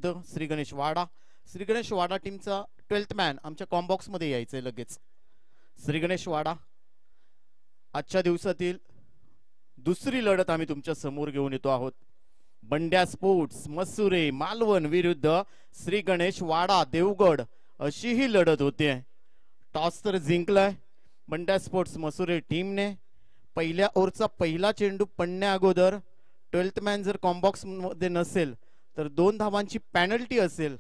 विरुद्ध श्री गणेश वाडा. श्री गणेश वाडा टीमचा 12th man आमच्या कॉम्बॉक्स मध्ये यायचंय लगेच. श्री गणेश वाडा आजच्या दिवसातील दुसरी लढत आम्ही तुमच्या समोर घेऊन येतो आहोत. बंड्या स्पोर्ट्स मसुरे मालवण विरुद्ध श्री गणेश वाडा देवगड अशी ही लढत होते. टॉस तर जिंकलाय बंड्या स्पोर्ट्स मसुरे टीमने. पहिल्या ओव्हरचा पहिला चेंडू पडण्या अगोदर 12th मॅन जर कॉम्बॉक्स मध्ये नसेल तर 2 धावांची पेनल्टी असेल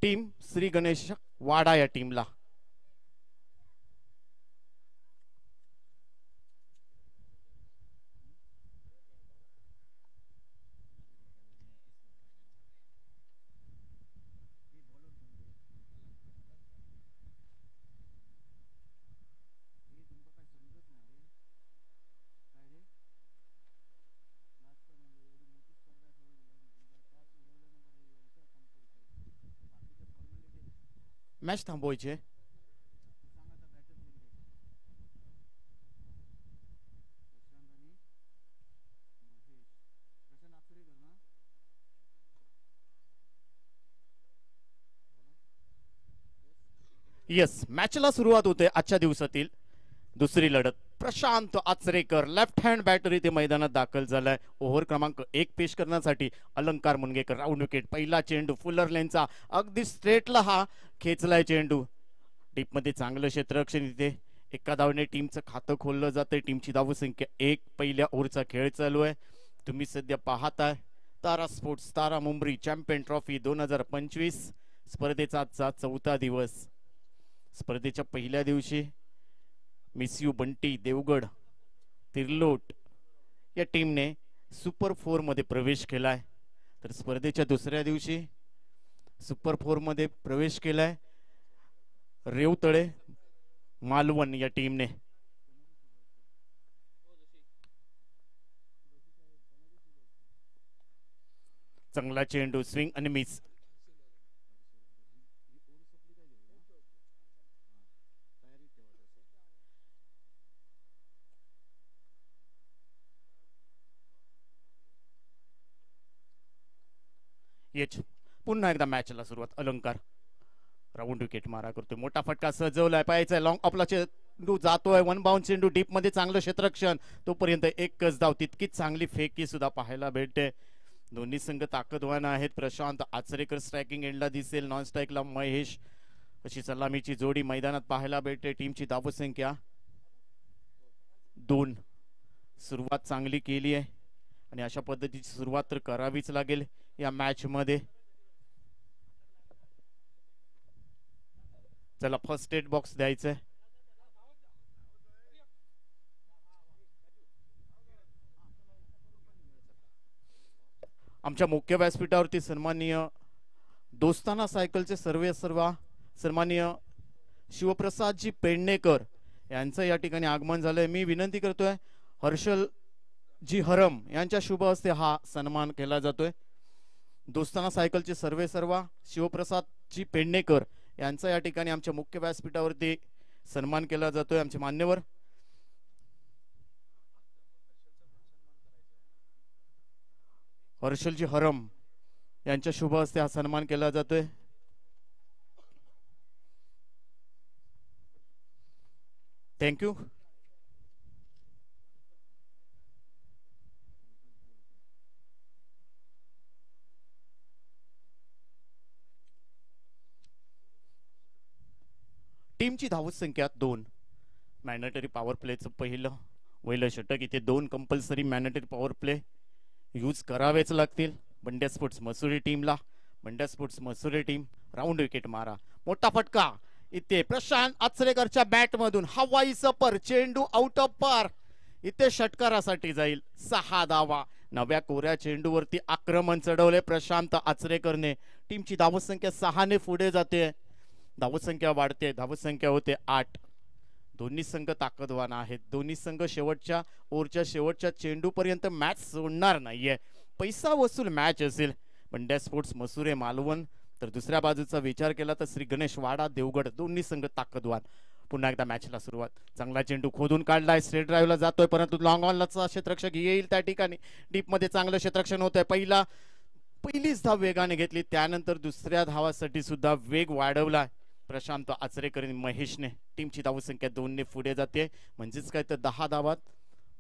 टीम श्री गणेश वाडा या टीमला. मॅच थांबवायचे. येस मॅचला सुरुवात होते आजच्या दिवसातील दुसरी लढत. Prashant Achrekar left hand batter इथे मैदानात दाखल झालाय. ओव्हर क्रमांक 1 पेश करण्यासाठी अलंकार मुनगेकर राऊंड विकेट. पहिला चेंडू फुलर लेनचा अगदी स्ट्रेटला हा खेचलाय चेंडू. डीप मध्ये चांगलं क्षेत्ररक्षण इथे. एका धावने टीमचं खातं खोललं जातंय. टीमची धावसंख्या 1. पहिल्या ओव्हरचा खेळ चालू आहे. तुम्ही सध्या पाहताय तारा sports Tara Mumbari champion trophy 2025 स्पर्धेचा आजचा 4था दिवस. स्पर्धेच्या पहिल्या दिवशी मिस यू बंटी देवगड तिर्लोट या टीमने सुपर 4 मध्ये प्रवेश केलाय. तर स्पर्धेच्या दुसऱ्या दिवशी सुपर 4 मध्ये प्रवेश केलाय रेवतळे मालवण या टीमने. चांगला चेंडू स्विंग आणि मिस. पुन्हा एकदा मॅचला सुरुवात. अलंकार राऊंड विकेट मारा करतोय. मोठा फटका सजवलाय पाहायचा. लॉंग ऑफला चेंडू जातोय. 1 बाउंड चेंडू डीप मध्ये चांगलं क्षेत्ररक्षण. तोपर्यंत एकच धाव. तितकीच चांगली फेकी सुद्धा पाहायला भेटते. दोन्ही संघ ताकदवान आहेत. प्रशांत आचरेकर स्ट्रायकिंग एंडला दिसेल. नॉन स्ट्राईकला महेश अशी सलामीची जोडी मैदानात पाहायला भेटते. टीमची धावसंख्या 2. सुरुवात चांगली केली आहे आणि अशा पद्धतीची सुरुवात तर करावीच लागेल या मॅच मध्ये. चला फर्स्ट एड बॉक्स द्यायचंय. आमच्या मुख्य व्यासपीठावरती सन्माननीय दोस्ताना सायकलचे सर्वेसर्वा सन्माननीय शिवप्रसादजी पेडणेकर यांचं या ठिकाणी आगमन झालंय. मी विनंती करतोय हर्षलजी हरम यांच्या शुभ हस्ते हा सन्मान केला जातोय. दोस्ताना सायकलचे सर्वेसर्वा शिवप्रसादजी पेडणेकर यांचा या ठिकाणी आमच्या मुख्य व्यासपीठावरती सन्मान केला जातोय. आमचे मान्यवर हर्षलजी हरम यांच्या शुभ हस्ते हा सन्मान केला जातोय. थँक्यू. टीमची धावसंख्या 2. मॅन्डेटरी पॉवर प्लेचं पहिलं वैल षटक. इथे 2 compulsory mandatory power play use करावेच लागतील बंड्या स्पोर्ट्स मसुरी टीमला. Bandya sports Masuri team round wicket मारा. मोठा फटका इथे प्रशांत आचरेकरच्या बॅट मधून हवाई सपर चेंडू आउट ऑफ पार. इथे षटकारासाठी जाईल. 6 धावा. नव्या कोऱ्या चेंडूवरती आक्रमण चढवले प्रशांत आचरेकरने. टीमची धावसंख्या 6 ने पुढे जाते. धावसंख्या वाढते. धावसंख्या होते 8. दोन्ही संघ ताकदवान आहेत. दोन्ही संघ शेवटच्या ओव्हरच्या शेवटच्या चेंडू पर्यंत मॅच सोडणार नाहीये. पैसा वसूल मॅच असेल. बंड्या स्पोर्ट्स मसुरे मालवण तर दुसऱ्या बाजूचा विचार केला तर श्री गणेश वाडा देवगड दोन्ही संघ ताकदवान. पुन्हा एकदा मॅचला सुरुवात. चांगला चेंडू खोदून काढलाय. स्ट्रेट ड्राईव्हला जातोय परंतु लॉंग ऑनचा क्षेत्ररक्षक येईल त्या ठिकाणी. डीप मध्ये चांगलं क्षेत्ररक्षण होतंय. पहिला पहिलीच धाव वेगाने घेतली, त्यानंतर दुसऱ्या धावासाठी सुद्धा वेग वाढवला प्रशांत आचरेकर आणि महेशने. टीमची धावसंख्या 2 ने पुढे जाते, म्हणजेच काय तर 10 धावात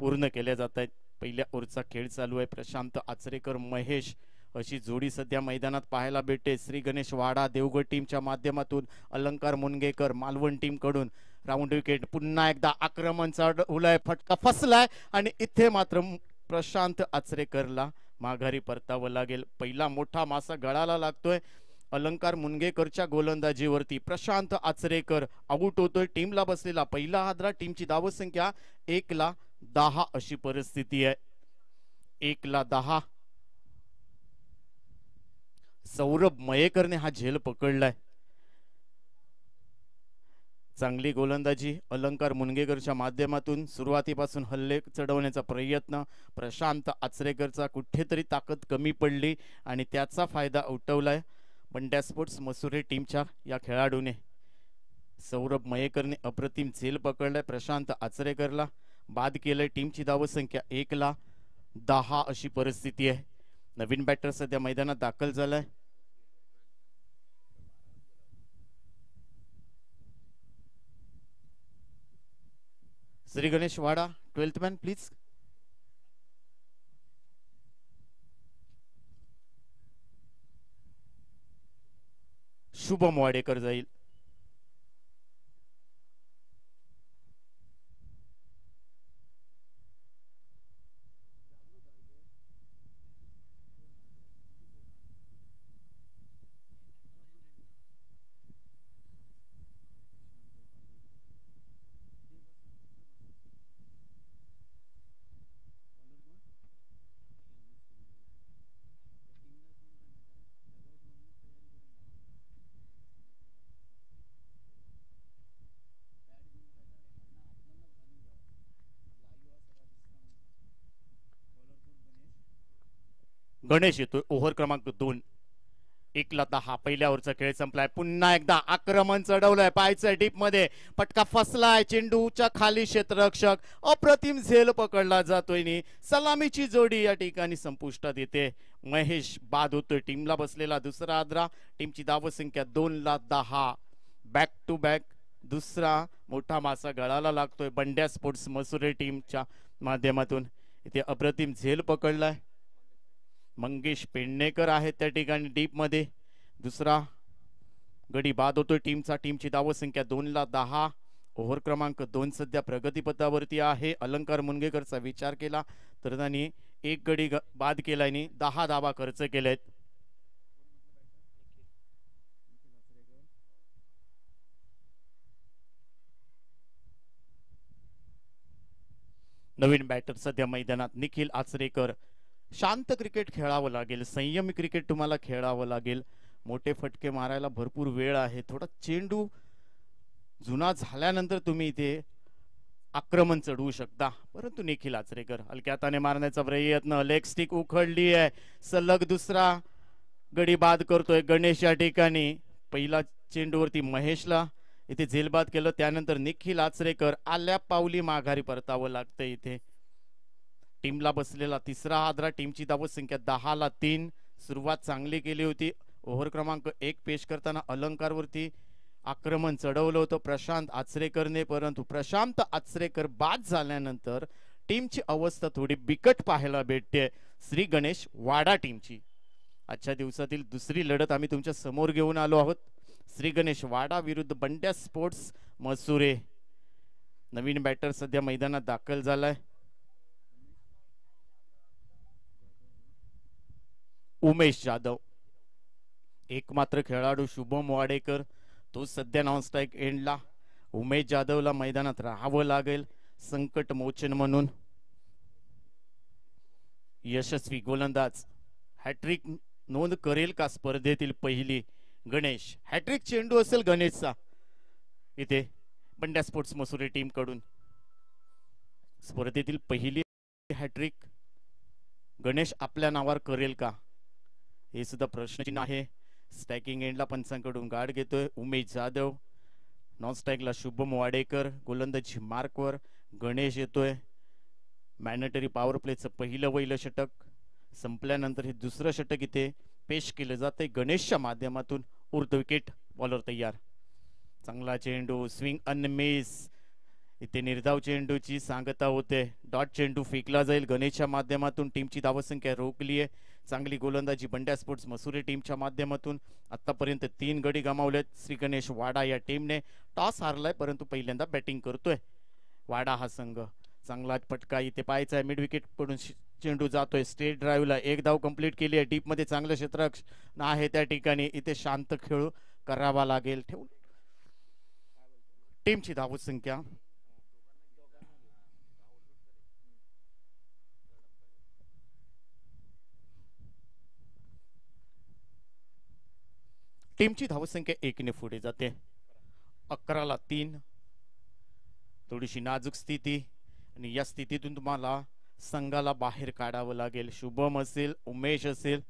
पूर्ण केल्या जात आहेत. पहिल्या ओव्हरचा खेळ चालू आहे. प्रशांत आचरेकर महेश अशी जोडी सध्या मैदानात पाहायला भेटते. श्री गणेश वाडा देवगड टीमच्या माध्यमातून, अलंकार मुनगेकर मालवण टीम कडून राऊंड विकेट. पुन्हा एकदा आक्रमण चढवलाय, फटका फसलाय आणि इथे मात्र प्रशांत आचरेकरला माघारी परतावं लागेल. पहिला मोठा मासा गळाला लागतोय. अलंकार मुनगेकरच्या गोलंदाजीवरती प्रशांत आचरेकर आऊट होतोय. टीमला बसलेला पहिला हादरा. टीमची धावसंख्या 1-10 अशी परिस्थिती आहे. 1-10. सौरभ मयेकरने हा झेल पकडलाय. चांगली गोलंदाजी अलंकार मुनगेकरच्या माध्यमातून. सुरुवातीपासून हल्ले चढवण्याचा प्रयत्न प्रशांत आचरेकरचा, कुठेतरी ताकद कमी पडली आणि त्याचा फायदा उठवलाय बंड्या स्पोर्ट्स मसुरे टीमच्या या खेळाडूने. सौरभ मयेकरने अप्रतिम झेल पकडलाय. प्रशांत आचरेकरला बाद केलंय. टीमची धावसंख्या 1-10 अशी परिस्थिती आहे. नवीन बॅटर सध्या मैदानात दाखल झालाय. श्री गणेश वाडा 12th man please. Shubham Wadekar जाईल. गणेश येतोय. ओव्हर क्रमांक 2. 1-10. पहिल्या ओव्हरचा खेळ संपलाय. पुन्हा एकदा आक्रमण चढवलंय. पायच्या डीप मध्ये फटका फसलाय. चेंडूच्या खाली क्षेत्ररक्षक. अप्रतिम झेल पकडला जातोय नि सलामीची जोडी या ठिकाणी संपुष्टात येते. महेश बाद होतोय. टीमला बसलेला दुसरा आदरा. टीमची धावसंख्या 2-10. बॅक टू बॅक दुसरा मोठा मासा गळाला लागतोय बंड्या स्पोर्ट्स मसुरे टीमच्या माध्यमातून. इथे अप्रतिम झेल पकडलाय. मंगेश पेडणेकर आहेत त्या ठिकाणी डीप मध्ये. दुसरा गडी बाद होतोय टीमचा. टीमची धावसंख्या 2-10. ओव्हर क्रमांक 2 सध्या प्रगतीपथावरती आहे. अलंकार मुनगेकरचा विचार केला तर त्यांनी एक गडी बाद केलाय आणि 10 धावा खर्च केलेत. नवीन बॅटर सध्या मैदानात निखिल आचरेकर. शांत क्रिकेट खेळावं लागेल, संयमी क्रिकेट तुम्हाला खेळावं लागेल. मोठे फटके मारायला भरपूर वेळ आहे. थोडा चेंडू जुना झाल्यानंतर तुम्ही इथे आक्रमण चढवू शकता. परंतु निखिल आचरेकर हलक्या हाताने मारण्याचा प्रयत्न. लेग स्टिक उखडली आहे. सलग दुसरा गडी बाद करतोय गणेश या ठिकाणी. पहिला चेंडूवरती महेशला इथे झेलबाद केलं. त्यानंतर निखिल आचरेकर आल्या पावली माघारी परतावं लागतं. इथे टीमला बसलेला तिसरा आदरा. टीमची धावसंख्या 10-3. सुरुवात चांगली केली होती. ओव्हर क्रमांक 1 पेश करताना अलंकारवरती आक्रमण चढवलं होतं प्रशांत आचरेकरने, परंतु प्रशांत आचरेकर बाद झाल्यानंतर टीमची अवस्था थोडी बिकट पाहायला भेटते. श्री गणेश वाडा टीमची आजच्या दिवसातील दुसरी लढत आम्ही तुमच्या समोर घेऊन आलो आहोत. श्री गणेश वाडा विरुद्ध बंड्या स्पोर्ट्स मसुरे. नवीन बॅटर सध्या मैदानात दाखल झालाय. उमेश जाधव. एकमात्र खेळाडू शुभम वाडेकर, तो सध्या नॉन स्ट्राईक एंडला. उमेश जाधवला मैदानात राहावं लागेल संकट मोचन म्हणून. यशस्वी गोलंदाज. हॅट्रिक नोंद करेल का स्पर्धेतील पहिली? गणेश. हॅट्रिक चेंडू असेल गणेशचा इथे बंड्या स्पोर्ट्स मसुरे टीम कडून. स्पर्धेतील पहिली हॅट्रिक गणेश आपल्या नावावर करेल का, हे सुद्धा प्रश्नचिन्ह आहे. स्ट्रायकिंग एंडला पंचांकडून गार्ड घेतोय उमेश जाधव. नॉन स्ट्राईकला शुभम वाडेकर. गोलंदाजी मार्कवर गणेश येतोय. मॅन्डेटरी पॉवर प्लेचं पहिलं षटक संपल्यानंतर हे दुसरं षटक इथे पेश केलं जाते गणेशच्या माध्यमातून. उर्ध विकेट, बॉलर तयार. चांगला चेंडू, स्विंग अन मिस. इथे निर्धाव चेंडूची सांगता होते. डॉट चेंडू फेकला जाईल गणेशच्या माध्यमातून. टीमची धावसंख्या रोखली आहे. चांगली गोलंदाजी बंड्या स्पोर्ट्स मसुरे टीमच्या माध्यमातून. आतापर्यंत 3 गडी गमावलेत श्री गणेश वाडा या टीमने. टॉस हारलाय परंतु पहिल्यांदा बॅटिंग करतोय वाडा हा संघ. चांगला फटका इथे पाहायचा आहे. मिड विकेट कडून चेंडू जातोय स्ट्रेट ड्राईव्हला. एक धाव कंप्लीट केली आहे. डीप मध्ये चांगलं क्षेत्ररक्षण आहे त्या ठिकाणी. इथे शांत खेळ करावा लागेल. ठेवून टीमची धावसंख्या टीमची धावसंख्या 1 ने पुढे जाते. 11-3. थोडीशी नाजूक स्थिती आणि या स्थितीतून तुम्हाला संघाला बाहेर काढावं लागेल. शुभम असेल, उमेश असेल.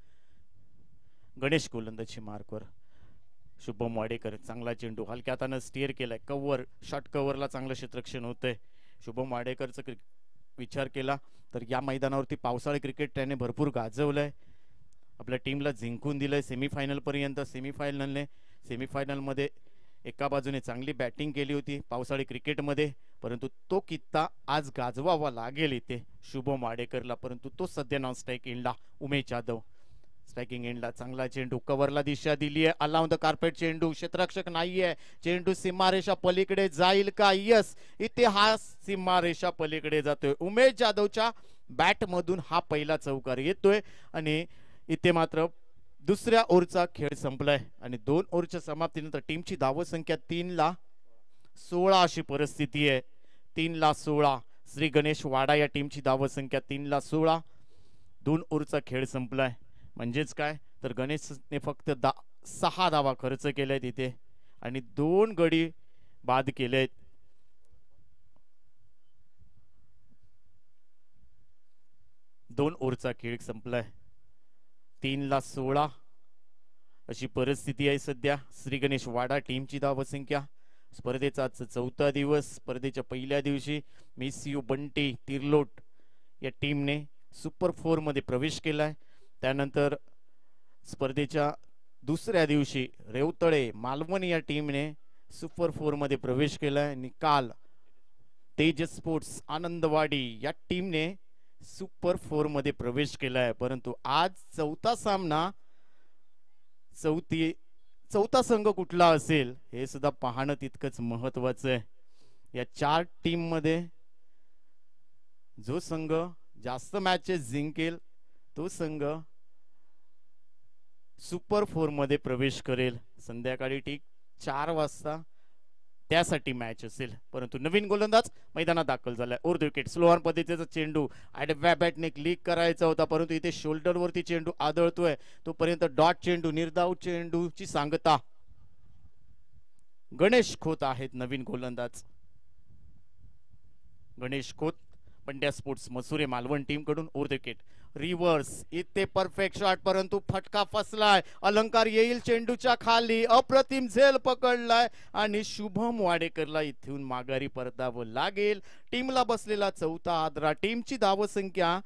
गणेश गोलंदाजी मार्कवर. शुभम वाडेकर चांगला चेंडू हलक्या हाताने स्टीअर केलाय. कव्हर, शॉर्ट कव्हरला चांगलं क्षेत्ररक्षण होतंय. शुभम वाडेकरचा विचार केला तर या मैदानावरती पावसाळी क्रिकेट त्याने भरपूर गाजवलंय. आपल्या टीमला जिंकून दिलंय सेमीफायनल पर्यंत. सेमीफायनलमध्ये एका बाजूने चांगली बॅटिंग केली होती पावसाळी क्रिकेटमध्ये, परंतु तो कित्ता आज गाजवावा लागेल इथे शुभम वाडेकरला. परंतु तो सध्या नॉन स्ट्राईक एंडला. उमेश जाधव स्ट्रायकिंग एंडला. चांगला चेंडू कव्हरला दिशा दिली आहे. अलाउन द कार्पेट चेंडू. क्षेत्ररक्षक नाहीये. चेंडू सीमारेषा पलीकडे जाईल का? यस, इथे हा सीमारेषा पलीकडे जातोय. उमेश जाधवच्या बॅट मधून हा पहिला चौकार येतोय आणि इथे मात्र दुसऱ्या ओव्हरचा खेळ संपलाय आणि 2 ओव्हरच्या समाप्तीनंतर टीमची धावसंख्या 3-16 अशी परिस्थिती आहे. 3-16 श्री गणेश वाडा या टीमची धावसंख्या 3-16. 2 ओव्हरचा खेळ संपलाय. म्हणजेच काय तर गणेशने फक्त 6 धावा खर्च केल्यात इथे आणि 2 गडी बाद केलेत. दोन ओव्हरचा खेळ संपलाय. 3-16 अशी परिस्थिती आहे सध्या. श्री गणेश वाडा टीमची धावसंख्या. स्पर्धेचा 4था दिवस. स्पर्धेच्या पहिल्या दिवशी मिस यू बंटी तिर्लोट या टीमने सुपर 4 मध्ये प्रवेश केलाय. त्यानंतर स्पर्धेच्या दुसऱ्या दिवशी रेवतळे मालवण या टीमने सुपर 4 मध्ये प्रवेश केलाय. निकाल तेजस स्पोर्ट्स आनंदवाडी या टीमने सुपर 4 मध्ये प्रवेश केलाय. परंतु आज चौथा सामना, चौथा संघ कुठला असेल हे सुद्धा पाहणं तितकंच महत्वाचं आहे. या 4 टीम मध्ये जो संघ जास्त मॅचेस जिंकेल तो संघ सुपर 4 मध्ये प्रवेश करेल. संध्याकाळी ठीक 4 वाजता त्यासाठी मॅच असेल. परंतु नवीन गोलंदाज मैदानात दाखल झालाय. उर्ध विकेट. स्लो ऑन पद्धतीचा चेंडू आडव्या बॅटने क्लिक करायचा होता परंतु इथे शोल्डर वरती चेंडू आदळतोय. तोपर्यंत डॉट चेंडू, निर्धाव चेंडूची सांगता गणेश खोत आहेत नवीन गोलंदाज. गणेश खोत पंड्या स्पोर्ट्स मसुरे मालवण टीम कडून. उर्ध विकेट. रिव्हर्स. इथे परफेक्ट शॉट परंतु फटका फसलाय. अलंकार येईल चेंडूच्या खाली. अप्रतिम झेल पकडलाय आणि शुभम वाडेकरला इथून माघारी परतावं लागेल. टीमला बसलेला चौथा आदरा. टीमची धावसंख्या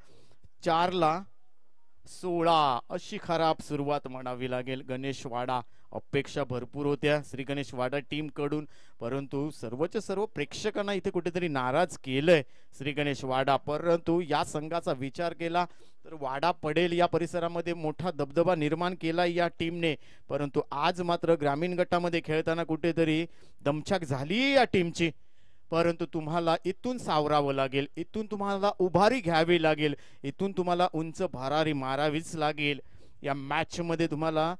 4-16 अशी खराब सुरुवात म्हणावी लागेल. गणेश वाडा अपेक्षा भरपूर होत्या श्री गणेश वाडा टीम कडून, परंतु सर्वच्या सर्व प्रेक्षकांना इथे कुठेतरी नाराज केलंय श्री गणेश वाडा. परंतु या संघाचा विचार केला तर वाडा पडेल या परिसरामध्ये मोठा दबदबा निर्माण केला या टीमने. परंतु आज मात्र ग्रामीण गटामध्ये खेळताना कुठेतरी दमछाक झाली या टीमची. परंतु तुम्हाला इथून सावरावं लागेल. इथून तुम्हाला उभारी घ्यावी लागेल. इथून तुम्हाला उंच भरारी मारावीच लागेल. या मॅच मध्ये तुम्हाला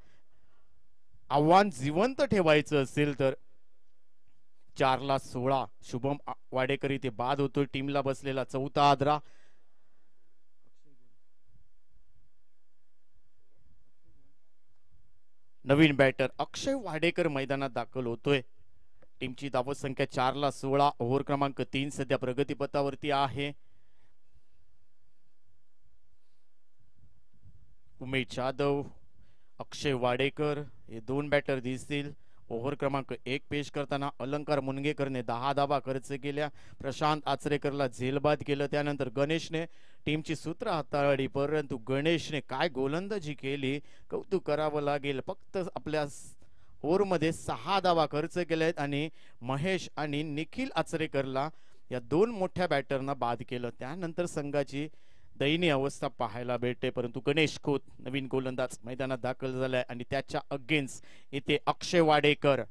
आव्हान जिवंत ठेवायचं असेल तर. 4-16 शुभम वाडेकर इथे बाद होतोय. टीमला बसलेला चौथा आदरा. नवीन बॅटर अक्षय वाडेकर मैदानात दाखल होतोय. टीमची धावसंख्या 4-16. ओव्हर क्रमांक 3 सध्या प्रगतीपथावरती आहे. उमेश जाधव, अक्षय वाडेकर हे 2 बॅटर दिसतील. ओव्हर क्रमांक 1 पेश करताना अलंकार मुनगेकरने 10 धावा खर्च केल्या. प्रशांत आचरेकरला झेलबाद केलं. त्यानंतर गणेशने टीमची सूत्र हाताळली, परंतु गणेशने काय गोलंदाजी केली, कौतुक करावं लागेल. फक्त आपल्या ओव्हरमध्ये 6 धावा खर्च केल्या आहेत आणि महेश आणि निखिल आचरेकरला या दोन मोठ्या बॅटरना बाद केलं. त्यानंतर संघाची दयनीय अवस्था पाहायला भेटते. परंतु गणेश खोत नवीन गोलंदाज मैदानात दाखल झालाय आणि त्याच्या अगेन्स्ट इथे अक्षय वाडेकर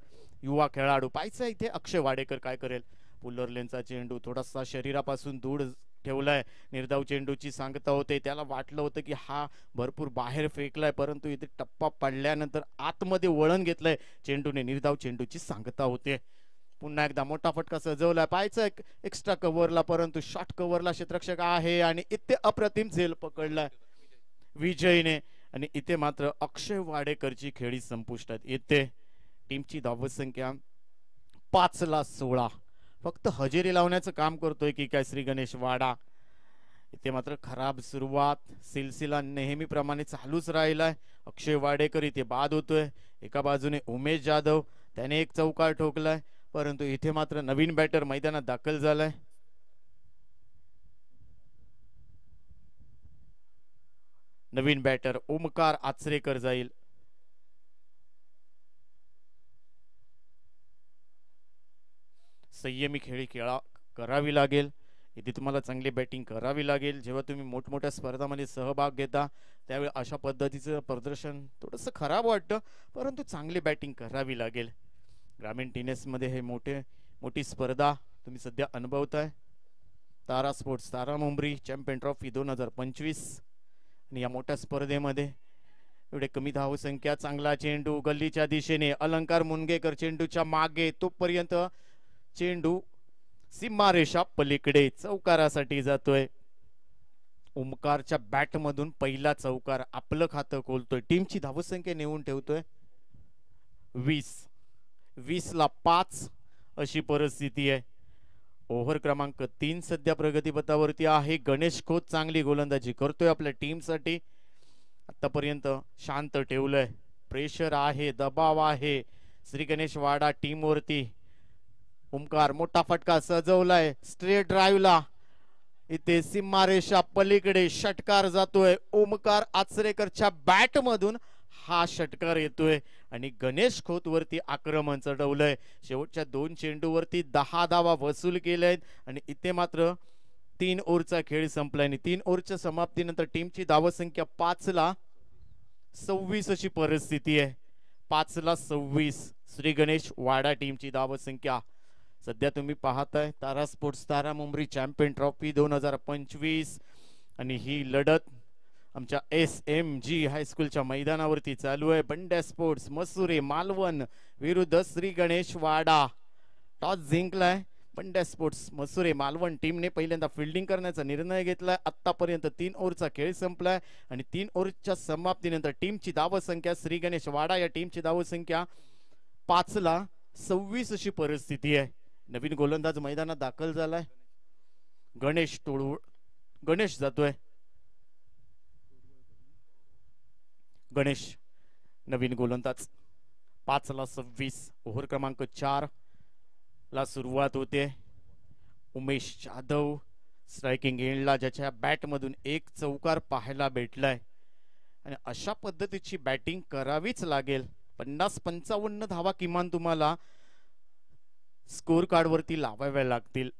युवा खेळाडू. पाहायचं इथे अक्षय वाडेकर काय करेल. पुलर लेनचा चेंडू थोडासा शरीरापासून दूर ठेवलाय. निर्धाव चेंडूची सांगता होते. त्याला वाटलं होतं की हा भरपूर बाहेर फेकलाय, परंतु इथे टप्पा पडल्यानंतर आतमध्ये वळण घेतलंय चेंडूने. निर्धाव चेंडूची सांगता होते. पुन्हा एकदा मोठा फटका सजवलाय. पाहायचं एक्स्ट्रा कव्हरला, परंतु शॉर्ट कव्हरला क्षेत्ररक्षक आहे आणि इथे अप्रतिम झेल पकडलाय विजयने. आणि इथे मात्र अक्षय वाडेकरची खेळी संपुष्टात येते. टीमची धावसंख्या 5/16. फक्त हजेरी लावण्याचं काम करतोय की काय श्री गणेश वाडा. इथे मात्र खराब सुरुवात. सिलसिला नेहमीप्रमाणे चालूच राहिलाय. अक्षय वाडेकर इथे बाद होतोय. एका बाजूने उमेश जाधव, त्याने एक चौकार ठोकलाय, परंतु इथे मात्र नवीन बॅटर मैदानात दाखल झालाय. नवीन बॅटर ओमकार आचरेकर जाईल. संयमी खेळी करावी लागेल. इथे तुम्हाला चांगली बॅटिंग करावी लागेल. जेव्हा तुम्ही मोठमोठ्या स्पर्धांमध्ये सहभाग घेता त्यावेळी अशा पद्धतीचं प्रदर्शन थोडंसं खराब वाटतं, परंतु चांगली बॅटिंग करावी लागेल. ग्रामीण टेनिसमध्ये हे मोठी स्पर्धा तुम्ही सध्या अनुभवताय. तारा sports Tara Mumbari champion trophy 2025. आणि या मोठ्या स्पर्धेमध्ये एवढे कमी धावसंख्या. चांगला चेंडू गल्लीच्या दिशेने. अलंकार मुनगेकर चेंडूच्या मागे, तोपर्यंत चेंडू सीमारेषा पलीकडे चौकारासाठी जातोय. ओमकारच्या बॅट मधून पहिला चौकार आपलं खातं खोलतोय. टीमची धावसंख्या नेऊन ठेवतोय 20ला 5 अशी परिस्थिती आहे. ओव्हर क्रमांक 3 सध्या प्रगतीपथावरती आहे. गणेश खोत चांगली गोलंदाजी करतोय आपल्या टीमसाठी. आतापर्यंत शांत ठेवलंय. प्रेशर आहे, दबाव आहे श्री गणेश वाडा टीम वरती. ओमकार मोठा फटका सजवलाय स्ट्रेट ड्राईव्हला. इथे सीमारेषा पलीकडे षटकार जातोय. ओमकार आचरेकरच्या बॅट मधून हा षटकार येतोय आणि गणेश खोत वरती आक्रमण चढवलंय. शेवटच्या 2 चेंडूवरती 10 धावा वसूल केल्यात आणि इथे मात्र 3 ओव्हरचा खेळ संपलाय. आणि 3 ओव्हरच्या समाप्तीनंतर टीमची धावसंख्या 5/26 अशी परिस्थिती आहे. 5/26 श्री गणेश वाडा टीमची धावसंख्या. सध्या तुम्ही पाहताय तारा sports Tara Mumbari champion trophy 2025 आणि ही लढत आमच्या SMG हायस्कूलच्या मैदानावरती चालू आहे. बंड्या स्पोर्ट्स मसुरे मालवण विरुद्ध श्री गणेश वाडा. टॉस जिंकलाय बंड्या स्पोर्ट्स मसुरे मालवण टीमने. पहिल्यांदा फिल्डिंग करण्याचा निर्णय घेतलाय. आतापर्यंत 3 ओव्हरचा खेळ संपलाय आणि 3 ओव्हरच्या समाप्तीनंतर टीमची धावसंख्या श्री गणेश वाडा या टीमची धावसंख्या 5/26 अशी परिस्थिती आहे. नवीन गोलंदाज मैदानात दाखल झालाय. गणेश जातोय. गणेश नवीन गोलंदाज. 5/26 ओव्हर क्रमांक 4 ला सुरुवात होते. उमेश जाधव स्ट्रायकिंग एंडला, ज्याच्या बॅट मधून एक चौकार पाहायला भेटलाय आणि अशा पद्धतीची बॅटिंग करावीच लागेल. 50-55 धावा किमान तुम्हाला स्कोर कार्ड वरती लावाव्या लागतील,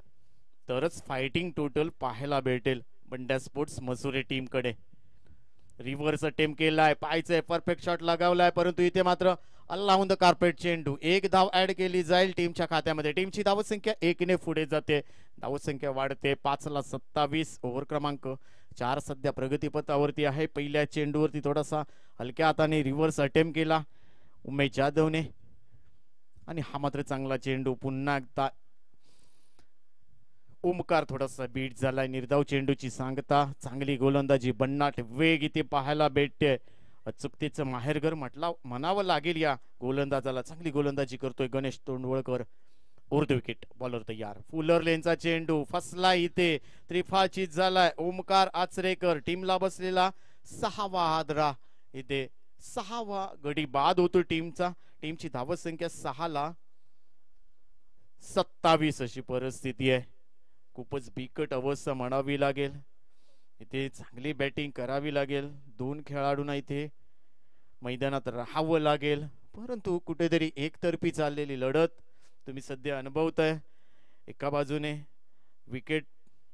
तरच फायटिंग टोटल पाहायला भेटेल बंड्या स्पोर्ट्स मसुरे टीम कडे. रिव्हर्स अटेम्प्ट केलाय. पाहायचंय परफेक्ट शॉट लगावलाय, परंतु इथे मात्र अल्लाहून द कार्पेट चेंडू. 1 धाव ऍड केली जाईल टीमच्या खात्यामध्ये. टीमची धावसंख्या 1 ने पुढे जाते. धावसंख्या वाढते. 5/27 ओव्हर क्रमांक 4 सध्या प्रगतीपथावरती आहे. पहिल्या चेंडूवरती थोडासा हलक्या हाताने रिव्हर्स अटेम्प्ट केला उमेश जाधवने आणि हा मात्र चांगला चेंडू. पुन्हा एकदा ओमकार थोडासा बीट झालाय. निर्धाव चेंडूची सांगता. चांगली गोलंदाजी, बन्नाट वेग इथे पाहायला भेटते. अचूकतेचं माहेरघर म्हणावं लागेल या गोलंदाजाला. चांगली गोलंदाजी करतोय गणेश तोंडवळकर. उर्ध विकेट. बॉलर तयार. फुलर लेनचा चेंडू फसला इथे. त्रिफाचीत झालाय. ओमकार आचरेकर टीमला बसलेला 6वा हादरा. इथे 6वा गडी बाद होतो टीमची धावत संख्या 6ला 27 अशी परिस्थिती आहे. खूपच बिकट अवस्था म्हणावी लागेल. इथे चांगली बॅटिंग करावी लागेल. 2 खेळाडूंना इथे मैदानात राहावं लागेल. परंतु कुठेतरी एकतर्फी चाललेली लढत तुम्ही सध्या अनुभवताय. एका बाजूने विकेट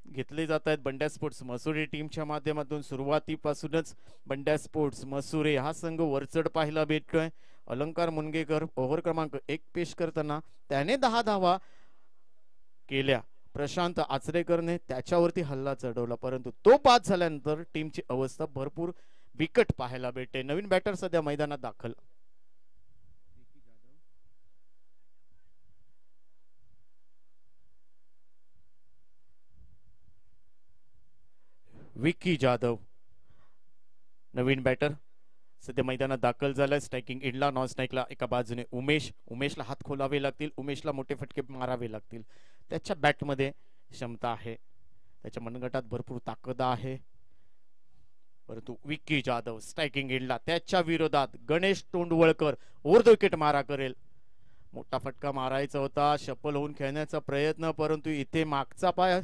घेतले जात आहेत बंड्या स्पोर्ट्स मसुरे टीमच्या माध्यमातून. सुरुवातीपासूनच बंड्या स्पोर्ट्स मसुरे हा संघ वरचढ पाहायला भेटतोय. अलंकार मुनगेकर ओव्हर क्रमांक 1 पेश करताना त्याने 10 धावा केल्या. प्रशांत आचरेकरने त्याच्यावरती हल्ला चढवला, परंतु तो बाद झाल्यानंतर टीमची अवस्था भरपूर बिकट पाहायला भेटते. नवीन बॅटर सध्या मैदानात दाखल. विक्की जाधव नवीन बॅटर सध्या मैदानात दाखल झालाय. स्ट्रायकिंग एंडला नॉन स्ट्राईकला एका बाजूने उमेशला हात खोलावे लागतील. उमेशला मोठे फटके मारावे लागतील. त्याच्या बॅटमध्ये क्षमता आहे, त्याच्या मनगटात भरपूर ताकद आहे. परंतु विक्की जाधव स्ट्रायकिंग एंडला त्याच्या विरोधात Ganesh Tondwalkar over the wicket मारा करेल. मोठा फटका मारायचा होता, शफल होऊन खेळण्याचा प्रयत्न, परंतु इथे मागचा पाय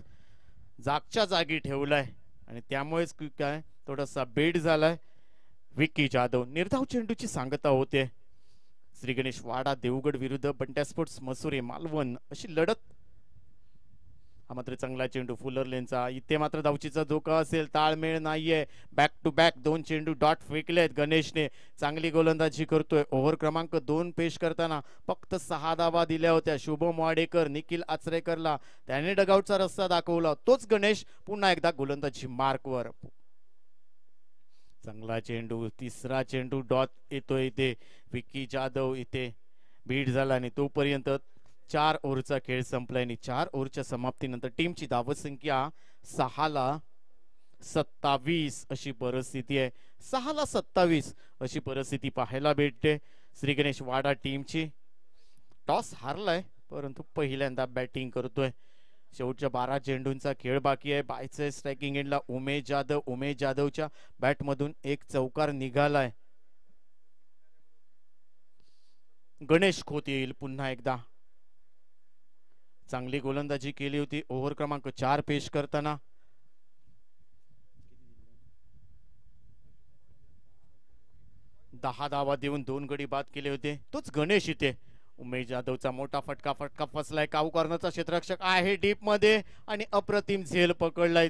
जागच्या जागी ठेवलाय आणि त्यामुळेच काय थोडासा बेड झालाय. विक्की जाधव निर्धाव चेंडूची सांगता होते. श्री गणेश वाडा देवगड विरुद्ध बंट्या स्पोर्ट्स मसुरे मालवण अशी लढत. हा मात्र चांगला चेंडू फुलर लेनचा. इथे मात्र धावचीचा धोका असेल, ताळमेळ नाहीये. बॅक टू बॅक 2 चेंडू डॉट फेकलेत गणेशने. चांगली गोलंदाजी करतोय. ओव्हर क्रमांक 2 पेश करताना फक्त 6 धावा दिल्या होत्या. शुभम वाडेकर निखिल आचरेकरला त्याने डगआउटचा रस्ता दाखवला. तोच गणेश पुन्हा एकदा गोलंदाजी मार्कवर. चांगला चेंडू, तिसरा चेंडू डॉट येतोय इथे. विक्की जाधव इथे बीट झाला आणि तोपर्यंत 4 ओव्हरचा खेळ संपलाय आणि 4 ओव्हरच्या समाप्तीनंतर टीमची धावत संख्या 6ला 27 अशी परिस्थिती आहे. 6ला 27 अशी परिस्थिती पाहायला भेटते. श्री गणेश वाडा टीमची टॉस हारलाय, परंतु पहिल्यांदा बॅटिंग करतोय. शेवटच्या 12 चेंडूंचा खेळ बाकी आहे. बायचे स्ट्रायकिंग एंडला उमेश जाधवच्या बॅटमधून एक चौकार निघालाय. गणेश खोत येईल पुन्हा एकदा. चांगली गोलंदाजी केली होती ओव्हर क्रमांक 4 पेश करताना. दहा धावा देऊन 2 गडी बाद केले होते. तोच गणेश इथे. उमेश जाधवचा मोठा फटका फसलाय. काऊ कॉर्नरचा क्षेत्ररक्षक आहे डीप मध्ये आणि अप्रतिम झेल पकडलाय.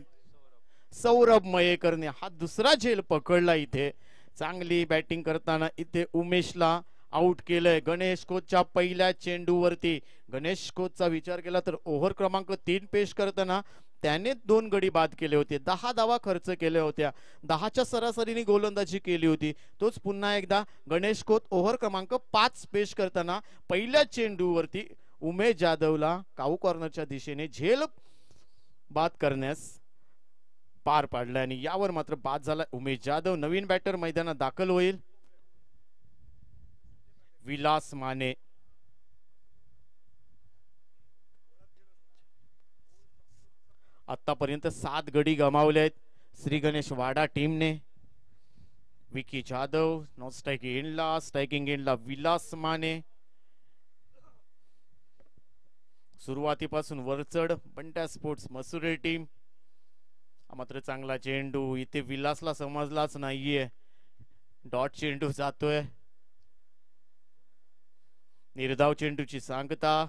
सौरभ मयेकरने हा दुसरा झेल पकडला इथे. चांगली बॅटिंग करताना इथे उमेशला आउट केलंय. गणेश कोचच्या पहिल्या चेंडूवरती. गणेश कोचचा विचार केला तर ओव्हर क्रमांक 3 पेश करताना त्याने 2 गडी बाद केले होते. 10 धावा खर्च केल्या होत्या. 10च्या सरासरीने गोलंदाजी केली होती. तोच पुन्हा एकदा गणेश खोत ओव्हर क्रमांक 5 पेश करताना पहिल्या चेंडूवरती उमेश जाधवला काऊ कॉर्नरच्या दिशेने झेल बाद करण्यास पार पाडला आणि यावर मात्र बाद झाला उमेश जाधव. नवीन बॅटर मैदानात दाखल होईल. विलास माने. आतापर्यंत 7 गडी गमावले आहेत श्री गणेश वाडा टीमने. विकी जाधव नॉन स्ट्रायकिंग एंडला विलास माने. सुरुवातीपासून वरचढ बंट्या स्पोर्ट्स मसुरे टीम. मात्र चांगला चेंडू इथे विलासला समजलाच नाहीये. डॉट चेंडू जातोय. निर्धाव चेंडूची सांगता.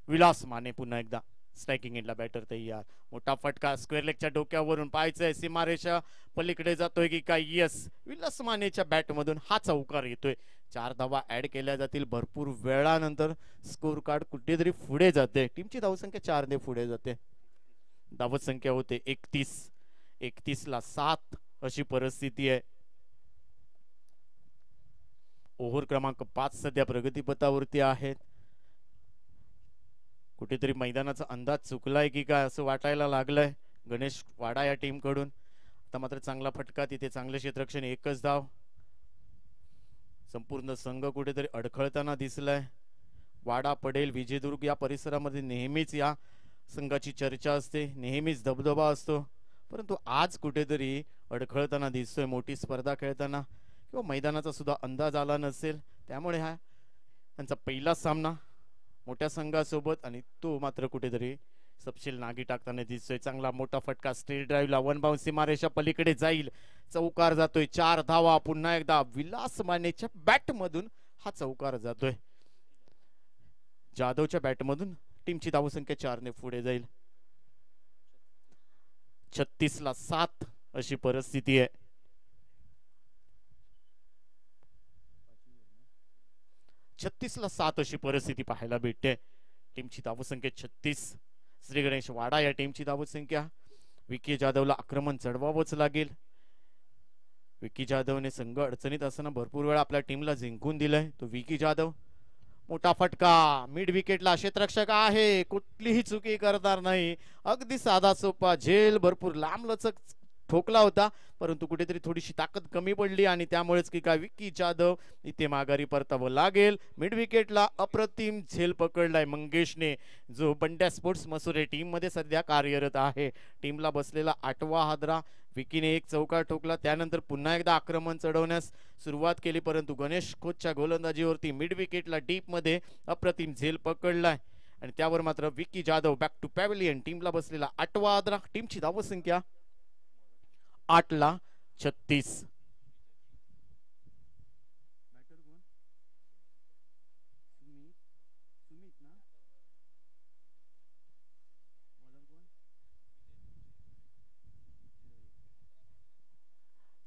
विलास माने पुन्हा एकदा स्ट्रायकिंग एंडला बॅटर तयार. मोठा फटका स्क्वेअर लेगच्या डोक्यावरून पाहायचंय सीमारेषा पलीकडे जातोय की काय. यस, विलास मानेच्या बॅट मधून हा चौकार येतोय. 4 धावा ऍड केल्या जातील भरपूर वेळानंतर. स्कोर कार्ड कुठेतरी पुढे जाते. टीमची धावसंख्या 4 ने पुढे जाते. धावत संख्या होते 31ला 7 अशी परिस्थिती आहे. ओव्हर क्रमांक 5 सध्या प्रगतीपथावरती आहेत. कुठेतरी मैदानाचा अंदाज चुकलाय की काय असं वाटायला लागलंय गणेश वाडा या टीम कडून. आता मात्र चांगला फटका, तिथे चांगले क्षेत्ररक्षण, एकच धाव. संपूर्ण संघ कुठेतरी अडखळताना दिसलाय. वाडा पडेल विजयदुर्ग या परिसरामध्ये नेहमीच या संघाची चर्चा असते, नेहमीच दबदबा असतो, परंतु आज कुठेतरी अडखळताना दिसतोय. मोठी स्पर्धा खेळताना किंवा मैदानाचा सुद्धा अंदाज आला नसेल, त्यामुळे हा त्यांचा पहिला सामना मोठ्या संघासोबत आणि तो मात्र कुठेतरी सपशेल नागी टाकताना दिसतोय. चांगला मोठा फटका स्ट्रेट ड्राईव्हला वन बाउन्स सीमारेषा पलीकडे जाईल, चौकार जातोय. 4 धावा पुन्हा एकदा विलास मानेच्या बॅटमधून हा चौकार जातोय. जाधवच्या बॅटमधून टीमची धावसंख्या 4 ने पुढे जाईल. 36 ला 7 अशी परिस्थिती आहे. छत्तीस ला 7 अशी परिस्थिती पाहायला भेटते. टीमची धावसंख्या 36. श्री गणेश वाडा या टीमची धावसंख्या. विकी जाधवला आक्रमण चढवावंच लागेल. विकी जाधवने संघ अडचणीत असताना भरपूर वेळा आपल्या टीमला जिंकून दिलंय. तो विकी जाधव मोठा फटका मिड विकेटला. क्षेत्ररक्षक आहे, कुठलीही चुकी करणार नाही. अगदी साधा सोपा झेल, भरपूर लांब लचक ठोकला होता, परंतु कुठेतरी थोडीशी ताकद कमी पडली आणि त्यामुळेच की काय विकी जाधव इथे माघारी परतावं लागेल. मिड विकेटला अप्रतिम झेल पकडलाय मंगेशने, जो बंड्या स्पोर्ट्स मसुरे टीम मध्ये सध्या कार्यरत आहे. टीमला बसलेला 8वा हादरा. विकीने एक चौकार ठोकला, त्यानंतर पुन्हा एकदा आक्रमण चढवण्यास सुरुवात केली, परंतु गणेश खोतच्या गोलंदाजीवरती मिड विकेटला डीप मध्ये अप्रतिम झेल पकडलाय आणि त्यावर मात्र Vicky Jadhav back to pavilion. टीमला बसलेला 8वा हादरा. टीमची धावसंख्या 8 ला 36.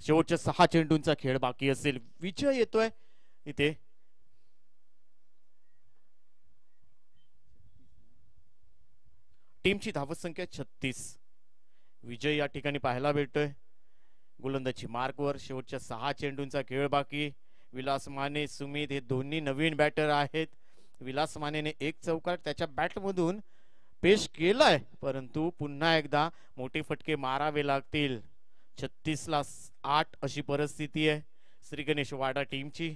शेवटच्या 6 चेंडूंचा खेळ बाकी असेल. विजय येतोय इथे. टीमची धावसंख्या 36. विजय या ठिकाणी पाहायला भेटतोय. गोलंदाजी मार्कवर. शेवटच्या 6 चेंडूंचा खेळ बाकी. विलास माने, सुमित हे दोन्ही नवीन बॅटर आहेत. विलास मानेने एक चौकार त्याच्या बॅटमधून पेश केलाय, परंतु पुन्हा एकदा मोठे फटके मारावे लागतील. 36 ला 8 अशी परिस्थिती आहे श्री गणेश वाडा टीमची.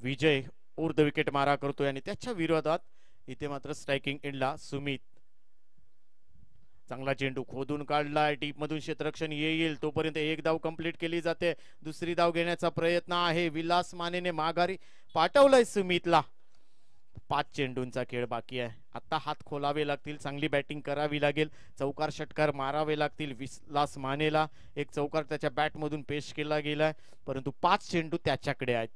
विजय ऊर्ध्व विकेट मारा करतोय आणि त्याच्या विरोधात इथे मात्र स्ट्रायकिंग एंडला सुमित. चांगला चेंडू खोदून काढलाय. डीप मधून क्षेत्ररक्षण येईल तोपर्यंत एक धाव कंप्लीट केली जाते. दुसरी धाव घेण्याचा प्रयत्न आहे. विलास मानेने माघारी पाठवलंय सुमितला. 5 चेंडूंचा खेळ बाकी आहे. आता हात खोलावे लागतील, चांगली बॅटिंग करावी लागेल, चौकार षटकार मारावे लागतील. विलास मानेला एक चौकार त्याच्या बॅटमधून पेश केला गेलाय, परंतु 5 चेंडू त्याच्याकडे आहेत.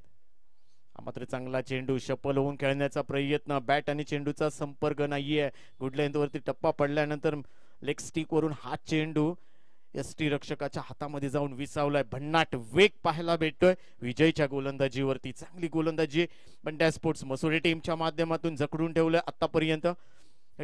मात्र चांगला चेंडू शफल होऊन खेळण्याचा प्रयत्न. बॅट आणि चेंडूचा संपर्क नाहीये. गुड लेंथ वरती टप्पा पडल्यानंतर लेग स्टिक वरून हा चेंडू एसटी रक्षकाच्या हातामध्ये जाऊन विसावलाय. भन्नाट वेग पाहायला भेटतोय विजयच्या गोलंदाजीवरती. चांगली गोलंदाजी बंड्या स्पोर्ट्स मसुरे टीमच्या माध्यमातून जखडून ठेवलंय आतापर्यंत.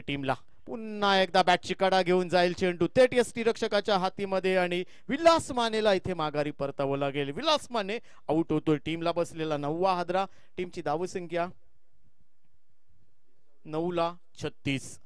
टीमला पुन्हा एकदा बॅटची कडा घेऊन जाईल चेंडू थेट एसटी रक्षकाच्या हातीमध्ये आणि विलास मानेला इथे माघारी परतावं लागेल. विलास माने आउट होतोय. टीमला बसलेला 9वा हादरा. टीमची धावसंख्या 9 ला 36.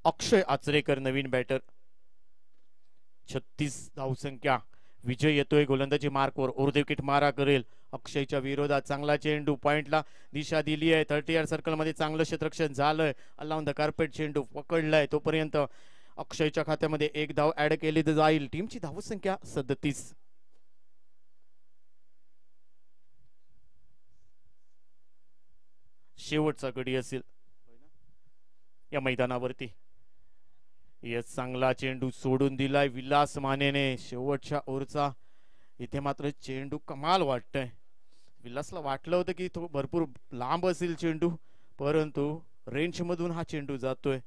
अक्षय आचरेकर नवीन बॅटर. 36 धावसंख्या. विजय येतोय गोलंदाजी मार्कवर. ऊर्ध्व विकेट मारा करेल. अक्षयच्या विरोधात चांगला चेंडू पॉइंटला दिशा दिली आहे. 30 यार्ड सर्कल मध्ये चांगलं क्षेत्ररक्षण झालंय. अलाउन द कार्पेट चेंडू पकडलाय. तोपर्यंत अक्षयच्या खात्यामध्ये एक धाव ऍड केली जाईल. टीमची धावसंख्या 37. शेवटचा गडी असेल या मैदानावरती. यस, चांगला चेंडू सोडून दिलाय विलास मानेने शेवटच्या ओव्हरचा. इथे मात्र चेंडू कमाल वाटतंय. विलासला वाटलं होतं की तो भरपूर लांब असेल चेंडू, परंतु रेंज मधून हा चेंडू जातोय.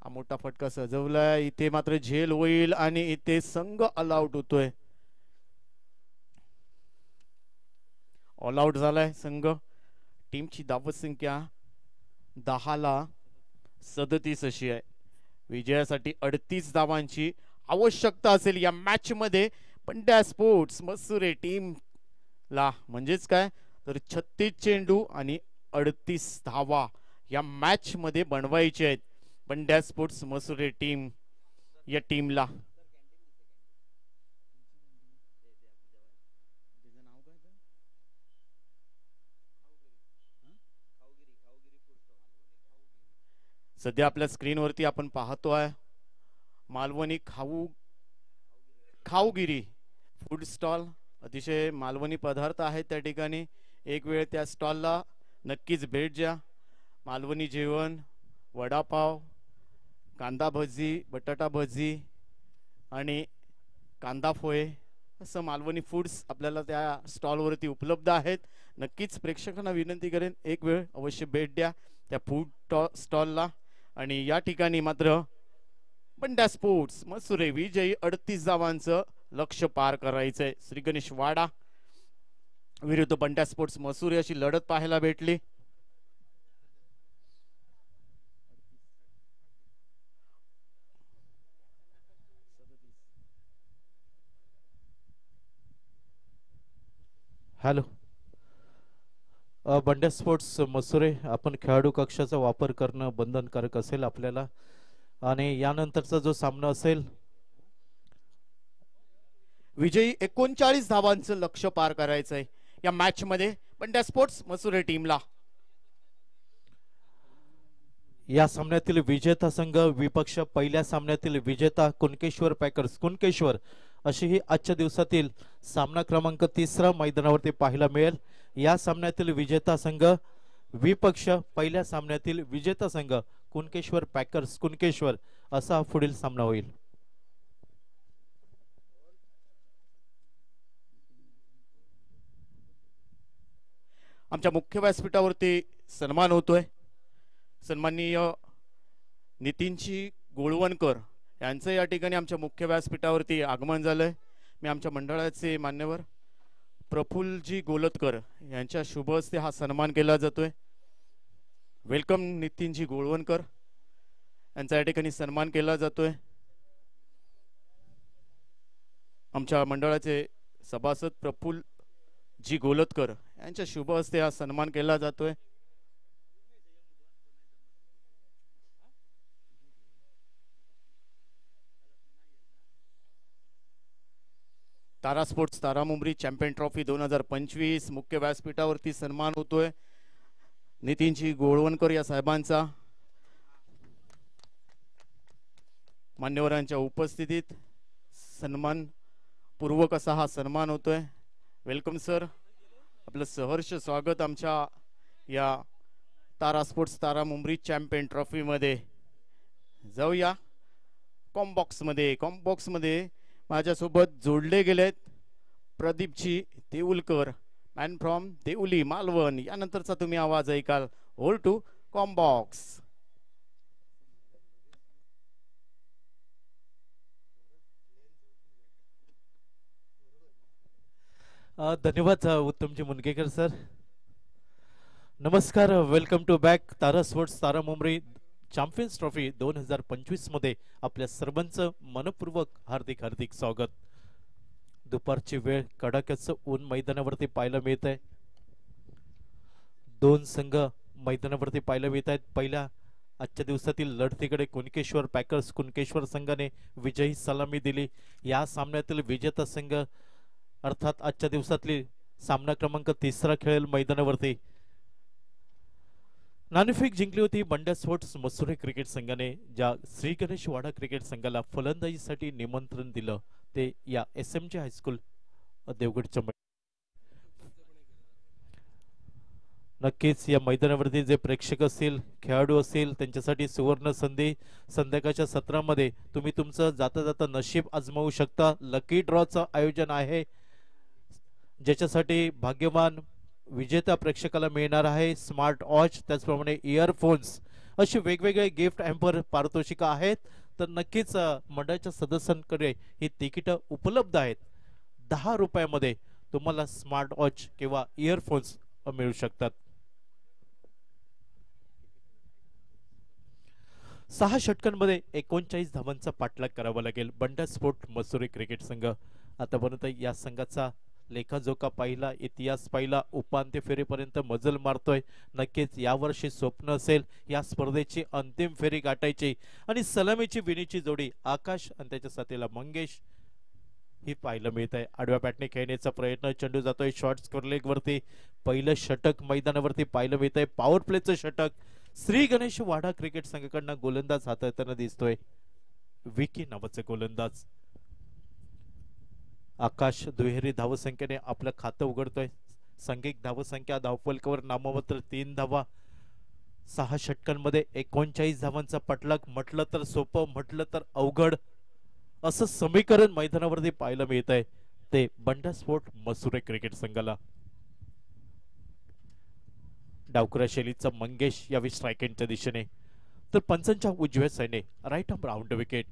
हा मोठा फटका सजवलाय. इथे मात्र झेल होईल आणि इथे संघ ऑल आउट होतोय. ऑल आउट झालाय संघ. टीमची धावसंख्या 10 ला 37 अशी आहे. विजयासाठी 38 धावांची आवश्यकता असेल या मॅच मध्ये पंड्या स्पोर्ट्स मसुरे टीमला, म्हणजेच काय तर 36 चेंडू आणि 38 धावा या मॅच मध्ये बनवायचे आहेत पंड्या स्पोर्ट्स मसुरे टीम या टीमला. सध्या आपल्या स्क्रीनवरती आपण पाहतोय मालवणी खाऊगिरी फूड स्टॉल. अतिशय मालवणी पदार्थ आहेत त्या ठिकाणी. एक वेळ त्या स्टॉलला नक्कीच भेट द्या. मालवणी जेवण, वडापाव, कांदा भजी, बटाटा भजी आणि कांदा पोहे असं मालवणी फूड्स आपल्याला त्या स्टॉलवरती उपलब्ध आहेत. नक्कीच प्रेक्षकांना विनंती करेन एक वेळ अवश्य भेट द्या त्या फूड स्टॉलला. आणि या ठिकाणी मात्र पंड्या स्पोर्ट्स मसुरे विजयी 38 धावांचं लक्ष्य पार करायचंय. श्री गणेश वाडा विरुद्ध पंड्या स्पोर्ट्स मसुरे अशी लढत पाहायला भेटली. हॅलो, बंड्या स्पोर्ट्स मसुरे, आपण खेळाडू कक्षाचा वापर करणं बंधनकारक असेल आपल्याला. आणि यानंतरचा जो सामना असेल विजयी 39 धावांचं लक्ष्य पार करायचंय या मॅच मध्ये पंड्या स्पोर्ट्स मसुरे टीमला. या सामन्यातील विजेता संघ विपक्ष पहिल्या सामन्यातील विजेता कुणकेश्वर पॅकर्स कुणकेश्वर अशी ही आजच्या दिवसातील सामना क्रमांक 3 मैदानावरती पाहायला मिळेल. या सामन्यातील विजेता संघ विपक्ष पहिल्या सामन्यातील विजेता संघ कुणकेश्वर पॅकर्स कुणकेश्वर असा हा पुढील सामना होईल. आमच्या मुख्य व्यासपीठावरती सन्मान होतोय. सन्माननीय नितीनजी गोळवणकर यांचं या ठिकाणी आमच्या मुख्य व्यासपीठावरती आगमन झालंय. मी आमच्या मंडळाचे मान्यवर प्रफुल्लजी गोलतकर यांच्या शुभ हस्ते हा सन्मान केला जातोय. वेलकम नितीनजी गोळवणकर यांचा या ठिकाणी सन्मान केला जातोय. आमच्या मंडळाचे सभासद प्रफुल्लजी गोलतकर यांच्या शुभ हस्ते हा सन्मान केला जातोय. तारा sports Tara Mumbari champion trophy 2025 मुख्य व्यासपीठावरती सन्मान होतोय नितीनजी गोळवणकर या साहेबांचा. मान्यवरांच्या उपस्थितीत सन्मान पूर्वक असा हा सन्मान होतोय. वेलकम सर, आपलं सहर्ष स्वागत आमच्या या Tara sports Tara Mumbari champion trophy मध्ये. जाऊया कॉम्बॉक्स मध्ये माझ्यासोबत जोडले गेलेत प्रदीपजी देऊलकर, मॅन फ्रॉम देऊली मालवण. यानंतरचा तुम्ही आवाज ऐकाल होल टू कॉम्बॉक्स. धन्यवाद उत्तमजी मुनगेकर सर. नमस्कार, welcome to back Tara sports Tara Mumbari champions trophy 2025 मध्ये आपल्या सर्वांचं मनपूर्वक हार्दिक हार्दिक स्वागत. दुपारची वेळ, कडाक्याचं ऊन मैदानावरती पाहायला मिळत आहे. दोन संघ मैदानावरती पाहायला मिळत आहेत. पहिल्या आजच्या दिवसातील लढतीकडे कुणकेश्वर पॅकर्स कुणकेश्वर संघाने विजयी सलामी दिली. या सामन्यातील विजेता संघ अर्थात आजच्या दिवसातली सामना क्रमांक 3 खेळेल मैदानावरती. नाणेफेक जिंकली होती बंड्या स्पोर्ट्स मसुरे क्रिकेट संघाने. ज्या श्री गणेश वाडा क्रिकेट संघाला फलंदाजीसाठी निमंत्रण दिलं ते या SMG हायस्कूल देवगडच्या. नक्कीच या मैदानावरती जे प्रेक्षक असतील, खेळाडू असतील, त्यांच्यासाठी सुवर्ण संधी. संध्याकाळच्या सत्रामध्ये तुम्ही तुमचं जाता जाता नशीब आजमावू शकता. लकी ड्रॉचं आयोजन आहे ज्याच्यासाठी भाग्यवान विजेता प्रेक्षकाला मिळणार आहे स्मार्ट वॉच, त्याचप्रमाणे इयरफोन्स अशी वेगवेगळे गिफ्ट हॅम्पर पारितोषिकं आहेत. तर नक्कीच मंडळाच्या सदस्यांकडे ही तिकीटं उपलब्ध आहेत. 10 रुपयामध्ये तुम्हाला स्मार्ट वॉच किंवा इयरफोन्स मिळू शकतात. 6 षटकांमध्ये 39 धावांचा पाठलाग करावा लागेल बंडा स्पोर्ट मसुरी क्रिकेट संघ. आतापर्यंत या संघाचा लेखाजोखा पाहिला, इतिहास पाहिला, उपांत्य फेरीपर्यंत मजल मारतोय. नक्कीच यावर्षी स्वप्न असेल या स्पर्धेची अंतिम फेरी गाठायची आणि सलामीची विणीची जोडी आकाश आणि त्याच्या साथीला मंगेश ही पाहायला मिळत आहे. आडव्या बॅटने खेळण्याचा प्रयत्न, चेंडू जातोय शॉर्ट स्कोर लेग वरती. पहिलं षटक मैदानावरती पाहायला मिळत आहे. पॉवर प्लेचं षटक श्री गणेश वाडा क्रिकेट संघाकडनं गोलंदाज हाताळताना दिसतोय. विकी नावाचे गोलंदाज. आकाश दुहेरी धावसंख्येने आपलं खातं उघडतोय. सांघिक धावसंख्या धावफलकावर नाममात्र 3 धावा. 6 षटकांमध्ये 39 धावांचा पाठलाग. म्हटलं तर सोपं, म्हटलं तर अवघड असं समीकरण मैदानावरती पाहायला मिळत आहे ते बंडा स्पोर्ट मसुरे क्रिकेट संघाला. डावखुऱ्या शैलीचा मंगेश यावेळी स्ट्रायकेंडच्या दिशेने, तर पंचांच्या उजव्या साईडने राईट आर्म राऊंड विकेट.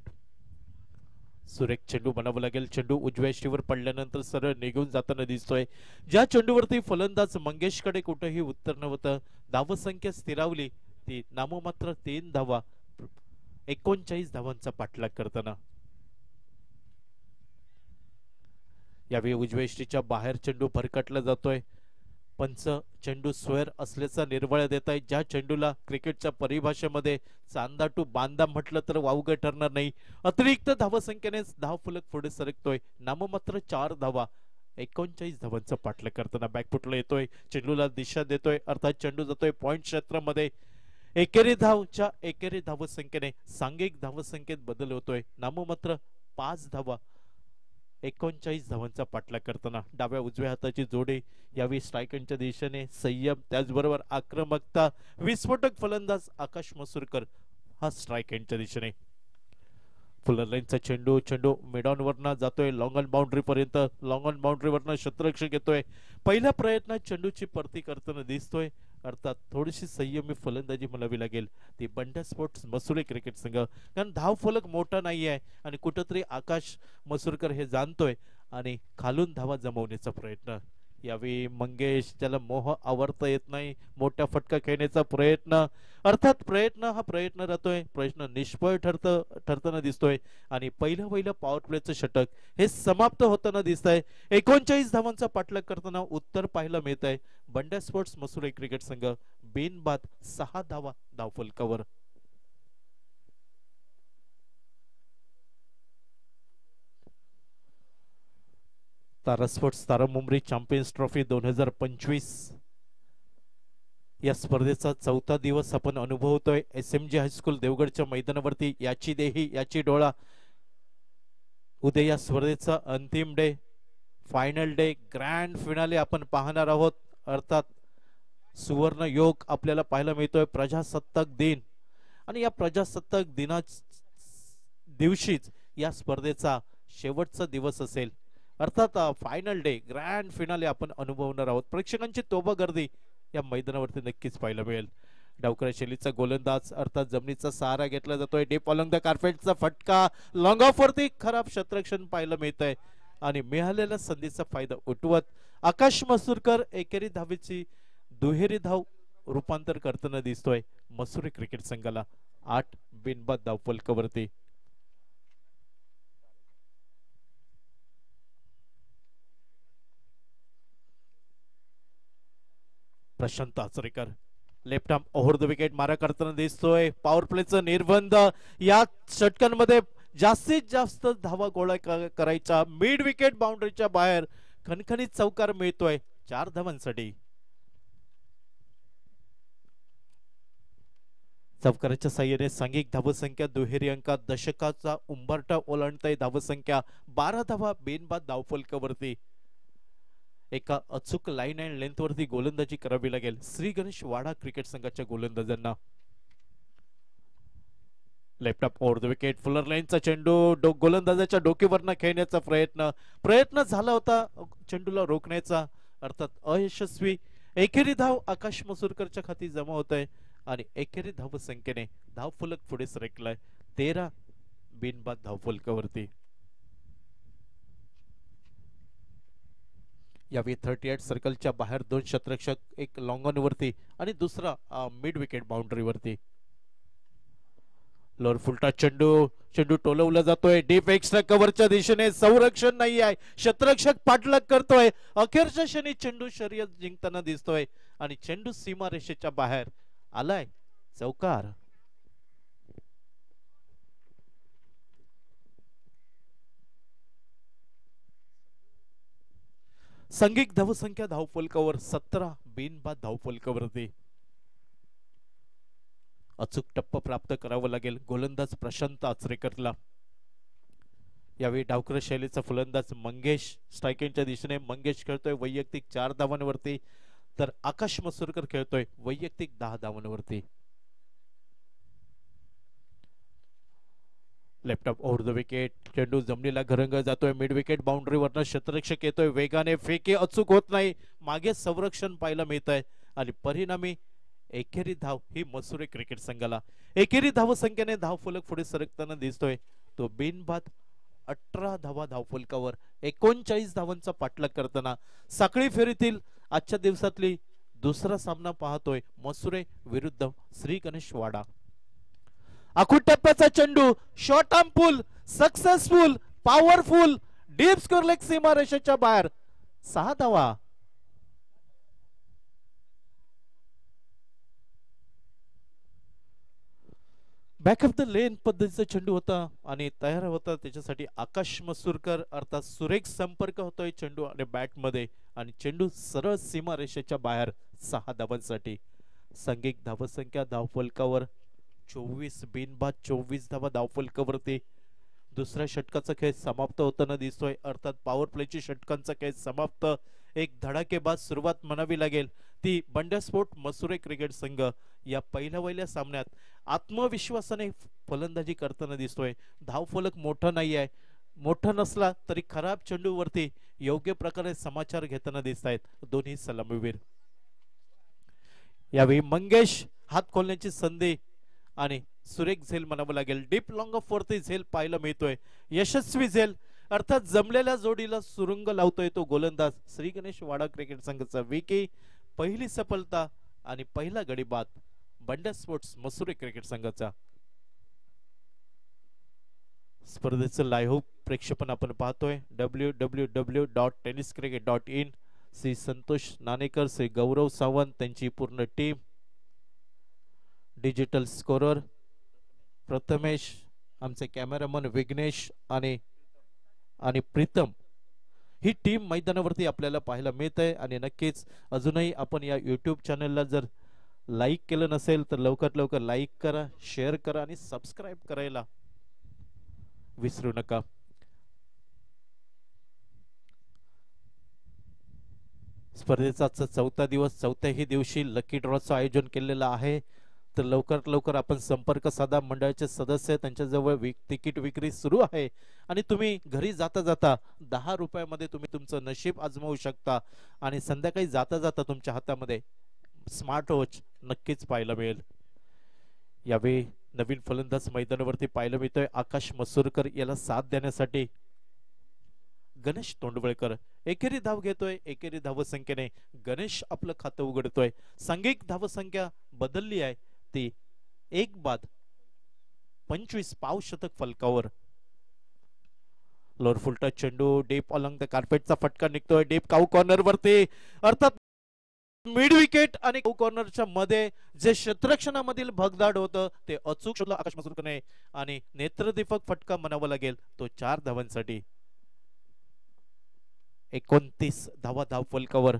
सुरेख चेंडू बनावं लागेल. चेंडू उजव्या शीवर पडल्यानंतर सरळ निघून जाताना दिसतोय. ज्या चेंडूवरती फलंदाज मंगेशकडे कुठेही उत्तर नव्हतं, धावसंख्या स्थिरावली ती नाममात्र 3 धावा. 39 धावांचा पाठलाग करताना यावेळी उजव्या यष्टीच्या बाहेर चेंडू भरकटला जातोय. पंच चेंडू स्क्वेअर असल्याचा निर्वाळा देत आहे. ज्या चेंडूला क्रिकेटच्या परिभाषेमध्ये चांदा टू बांदा म्हटलं तर वावगं ठरणार नाही. अतिरिक्त धावसंख्येने धावफलक पुढे सरकतोय. नाममात्र 4 धावा. 39 धावांचा पाठलाग करताना बॅकफुटला येतोय. चेंडूला दिशा देतोय, अर्थात चेंडू जातोय पॉइंट क्षेत्रामध्ये. एकेरी धावसंख्येने सांघिक धावसंख्येत बदल होतोय. नाममात्र 5 धावा. 39 धावांचा पाठलाग करताना डाव्या उजव्या हाताची जोडी यावेळी स्ट्रायकरच्या दिशेने. संयम त्याचबरोबर आक्रमकता. विस्फोटक फलंदाज आकाश मसूरकर हा स्ट्रायकरच्या दिशेने. फुलर लाईनचा चेंडू मिड ऑन वरनं जातोय लॉंग ऑन बाउंड्री पर्यंत. लॉंग ऑन बाउंड्री वरनं क्षेत्ररक्षक येतोय. पहिल्या प्रयत्नात चेंडूची परती करताना दिसतोय. अर्थात थोडीशी संयमी फलंदाजी म्हणावी लागेल ती बंडा स्पोर्ट्स मसुरे क्रिकेट संघ, कारण धाव फलक मोठा नाही आहे आणि कुठंतरी आकाश मसूरकर हे जाणतोय आणि खालून धावा जमवण्याचा प्रयत्न. यावेळी मंगेश, त्याला मोह आवरता येत नाही, मोठा फटका खेळण्याचा प्रयत्न. अर्थात प्रयत्न राहतोय. प्रयत्न निष्फळ ठरताना दिसतोय आणि पहिलं पॉवर प्लेचं षटक हे समाप्त होताना दिसत आहे. 39 धावांचा पाठलाग करताना उत्तर पाहायला मिळत आहे. बंडा स्पोर्ट्स मसुरे क्रिकेट संघ बिनबाद 6 धावा धावफलकावर. तारा sports Tara Mumbari champions trophy 2025 या स्पर्धेचा 4था दिवस आपण अनुभवतोय. SMG हायस्कूल देवगडच्या मैदानावरती. याची देही याची डोळा. उद्या या स्पर्धेचा अंतिम day, final day, grand finale आपण पाहणार आहोत. अर्थात सुवर्ण योग आपल्याला पाहायला मिळतोय प्रजासत्ताक दिन आणि या प्रजासत्ताक दिना दिवशीच या स्पर्धेचा शेवटचा दिवस असेल. अर्थात फायनल डे, ग्रँड फिनाले आपण अनुभवणार आहोत. प्रेक्षकांची तोबा गर्दी या मैदानावरती नक्कीच पाहायला मिळेल. डावखुऱ्या शैलीचा गोलंदाज, अर्थात जमिनीचा सहारा घेतला जातोय. डीप ऑलॉंग द कार्पेटचा फटका लॉंग ऑफ वरती खराब क्षेत्ररक्षण पाहायला मिळत आहे आणि मिळालेल्या संधीचा फायदा उठवत आकाश मसूरकर एकेरी धावेची दुहेरी धाव रूपांतर करताना दिसतोय मसुरी क्रिकेट संघाला. 8 बिनबाद धावफलकावरती. Prashant Achrekar left arm over the wicket मारा करताना दिसतोय. पॉवर प्लेचं निर्बंध. या षटकांमध्ये जास्तीत जास्त धावा गोळा करायचा. मिड विकेट बाउंड्रीच्या बाहेर खणखणीत चौकार मिळतोय 4 धावांसाठी. चौकाराच्या साह्याने सांघिक धावसंख्या दुहेरी अंकात दशकाचा उंबरठा ओलांडताय. धावसंख्या 12 धावा बिनबाद धावफलकावरती. एका अचूक लाईन अँड लेंथ वरती गोलंदाजी करावी लागेल श्री गणेश वाडा क्रिकेट संघाच्या गोलंदाजांना. Left up over the wicket. Fuller लाईनचा चेंडू गोलंदाजाच्या डोकीवरनं खेळण्याचा प्रयत्न झाला होता चेंडूला रोखण्याचा, अर्थात अयशस्वी. एकेरी धाव आकाश मसूरकरच्या खाती जमा होत आहे आणि एकेरी धाव संख्येने धावफलक पुढे सरकलाय 13 बिनबाद धावफलकावरती. यावेळी 38 सर्कलच्या बाहेर 2 क्षेत्ररक्षक, एक लॉंग ऑन वरती आणि दुसरा मिड विकेट बाउंड्री वरती. लोअर फुलटा चेंडू चेंडू टोलवला जातोय डीप एक्स्ट्रा कव्हरच्या दिशेने संरक्षण नाही आहे क्षेत्ररक्षक पाठलाग करतोय अखेरच्या क्षणी चेंडू शर्यत जिंकताना दिसतोय आणि चेंडू सीमा रेषेच्या बाहेर आलाय चौकार संघिक धावसंख्या धावफलकावर 17 बिनबाद धावफलकावरती अचूक टप्पा प्राप्त करावा लागेल गोलंदाज प्रशांत आचरेकरला यावेळी डावकर शैलीचा फलंदाज मंगेश स्ट्रायकिंगच्या दिशेने मंगेश खेळतोय वैयक्तिक 4 धावांवरती तर आकाश मसूरकर खेळतोय वैयक्तिक 10 धावांवरती लेफ्ट ओव्हर द विकेट चेंडू जमिनीला घरंग जातोय मिड विकेट बाउंड्री वरनं क्षेत्ररक्षक येतोय वेगाने फेके अचूक होत नाही मागे संरक्षण पाहायला मिळत आहे आणि परिणामी एकेरी धाव ही मसुरे क्रिकेट संघाला एकेरी धावसंख्येने धाव फलक पुढे सरकताना दिसतोय तो बिनबाद 18 धावा धावफलकावर 39 धावांचा पाठलाग करताना साखळी फेरीतील आजच्या दिवसातली दुसरा सामना पाहतोय मसुरे विरुद्ध श्री गणेश वाडा आखूड टप्प्याचा चेंडू short arm pull successful powerful deep square leg सीमा रेषेच्या बाहेर 6 धावा बॅक ऑफ द लेन पद्धतीचा चेंडू होता आणि तयार होता त्याच्यासाठी आकाश मसूरकर अर्थात सुरेख संपर्क होतोय चेंडू आणि बॅट मध्ये आणि चेंडू सरळ सीमा रेषेच्या बाहेर 6 धावांसाठी संघिक धावसंख्या धावफलकावर 24 बिनबाद 24 धावा धावफलकावरती दुसऱ्या षटकाचा खेळ समाप्त होताना दिसतोय अर्थात पॉवर प्लेची षटकांचा खेळ समाप्त एक धडाकेबाज सुरुवात म्हणावी लागेल ती बंड्या स्पोर्ट मसुरे क्रिकेट संघ या पहिल्या सामन्यात आत्मविश्वासाने फलंदाजी करताना दिसतोय धावफलक मोठा नाही आहे मोठा नसला तरी खराब चेंडूवरती योग्य प्रकारे समाचार घेताना दिसत आहेत दोन्ही सलामीवीर यावेळी मंगेश हात खोलण्याची संधी आणि सुरेख झेल म्हणावं लागेल डीप लॉंग ऑफ वरती झेल पाहायला मिळतोय यशस्वी झेल अर्थात जमलेल्या जोडीला सुरुंग लावतोय तो गोलंदाज श्री गणेश वाडा क्रिकेट संघाचा विकी पहिली सफलता आणि पहिला गडी बाद बंड्या स्पोर्ट्स मसुरे क्रिकेट संघाचा स्पर्धेचं लाईव्ह प्रेक्षेपण आपण पाहतोय www.tenniscricket.in श्री संतोष नाणेकर श्री गौरव सावंत त्यांची पूर्ण टीम डिजिटल स्कोरर प्रथमेश आमचे कॅमेरामन विघ्नेश आणि प्रीतम ही टीम मैदानावरती आपल्याला पाहायला मिळत आहे आणि नक्कीच अजूनही आपण या YouTube चॅनलला जर लाईक केलं नसेल तर लवकरात लवकर लाईक करा शेअर करा आणि सबस्क्राईब करायला विसरू नका स्पर्धेचा आजचा 4था दिवस 4थ्याही दिवशी लकी ड्रॉचं आयोजन केलेलं आहे तर लवकरात लवकर आपण संपर्क साधा मंडळाचे सदस्य त्यांच्याजवळ तिकीट विक्री सुरू आहे आणि तुम्ही घरी जाता जाता 10 रुपयामध्ये तुम्ही तुमचं नशीब आजमावू शकता आणि संध्याकाळी जाता जाता तुमच्या हातामध्ये स्मार्ट वॉच नक्कीच पाहायला मिळेल यावेळी नवीन फलंदाज मैदानावरती पाहायला मिळतोय आकाश मसूरकर याला साथ देण्यासाठी गणेश तोंडवळकर एकेरी धाव घेतोय एकेरी धावसंख्येने गणेश आपलं खातं उघडतोय सांघिक धावसंख्या बदलली आहे ती 1 बाद 25 पाव शतक फलकावर लोअर फुलटा चेंडू डीप अलॉंग द कार्पेटचा फटका निघतोय डीप काऊ कॉर्नर वरती अर्थात मिड विकेट आणि काऊ कॉर्नरच्या मध्ये जे क्षेत्ररक्षणामधील भगदाड होतं ते अचूक शोधलं आकाश मसूरकरने आणि नेत्रदीपक फटका म्हणावा लागेल तो 4 धावांसाठी 29 धावा धाव फलकावर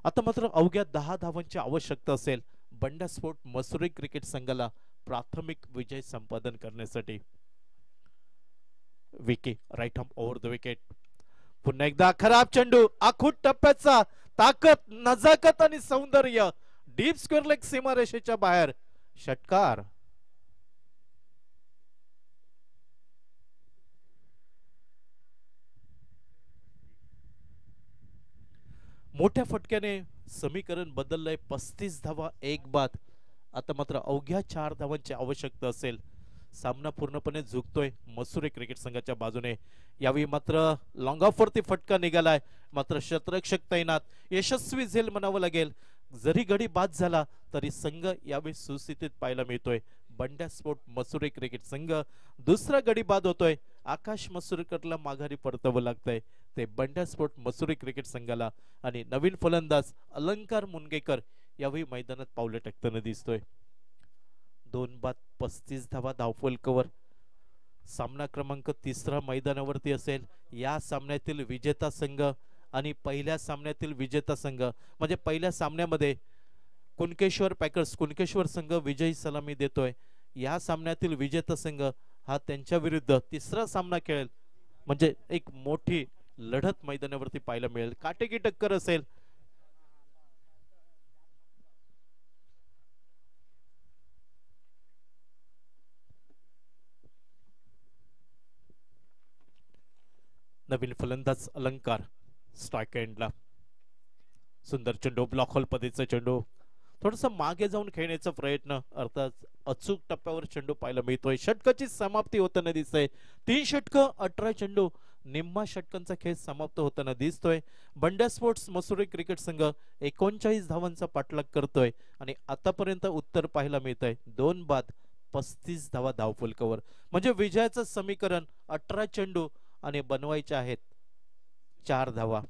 आता मात्र अवघ्या 10 धावांची आवश्यकता असेल बंड्या स्पोर्ट मसुरे क्रिकेट संघाला प्राथमिक विजय संपादन करण्यासाठी Vicky right arm over the wicket पुन्हा एकदा खराब चेंडू आखूड टप्प्याचा ताकद नजाकत आणि सौंदर्य डीप स्क्वेअर लेग सीमा रेषेच्या बाहेर षटकार मोठ्या फटक्याने समीकरण बदललंय 35 धावा 1 बाद आता मात्र अवघ्या 4 धावांची आवश्यकता असेल सामना पूर्णपणे झुकतोय मसुरे क्रिकेट संघाच्या बाजूने यावेळी मात्र लॉंग ऑफ वरती फटका निघालाय मात्र क्षेत्ररक्षक तैनात यशस्वी झेल म्हणावं लागेल जरी गडी बाद झाला तरी संघ यावेळी सुस्थितीत पाहायला मिळतोय. बंड्या स्पोर्ट मसुरे क्रिकेट संघ दुसरा गडी बाद होतोय. आकाश मसुरेकरला माघारी परतावं लागतंय ते बंड्या स्पोर्ट मसुरे क्रिकेट संघाला. आणि नवीन फलंदाज अलंकार मुनगेकर यावेळी मैदानात पावले टाकताना दिसतोय. 2 बाद 35 धावा धावफलकावर. सामना क्रमांक 3 मैदानावरती असेल. या सामन्यातील विजेता संघ आणि पहिल्या सामन्यातील विजेता संघ म्हणजे पहिल्या सामन्यामध्ये कुणकेश्वर पॅकर्स कुणकेश्वर संघ विजयी सलामी देतोय. या सामन्यातील विजेता संघ हा त्यांच्या विरुद्ध तिसरा सामना खेळेल. म्हणजे एक मोठी लढत मैदानावरती पाहायला मिळेल. काटेकी टक्कर असेल. नवीन फलंदाज अलंकार स्ट्राइक एंडला. सुंदर चेंडू ब्लॉक होल पद्धतीचा चेंडू थोडस मागे जाऊन खेळण्याचा प्रयत्न अर्थात अचूक टप्प्यावर चेंडू पाहायला मिळतोय. षटकाची समाप्ती होताना दिसतंय. 3 षटक 18 चेंडू निम्मा षटकांचा खेळ समाप्त होताना दिसतोय. बंड्या स्पोर्ट्स मसुरे क्रिकेट संघ 39 धावांचा पाठलाग करतोय आणि आतापर्यंत उत्तर पाहायला मिळतंय 2 बाद 35 धावा धावफलकावर. म्हणजे विजयाचं समीकरण 18 चेंडू आणि बनवायचे आहेत 4 धावा.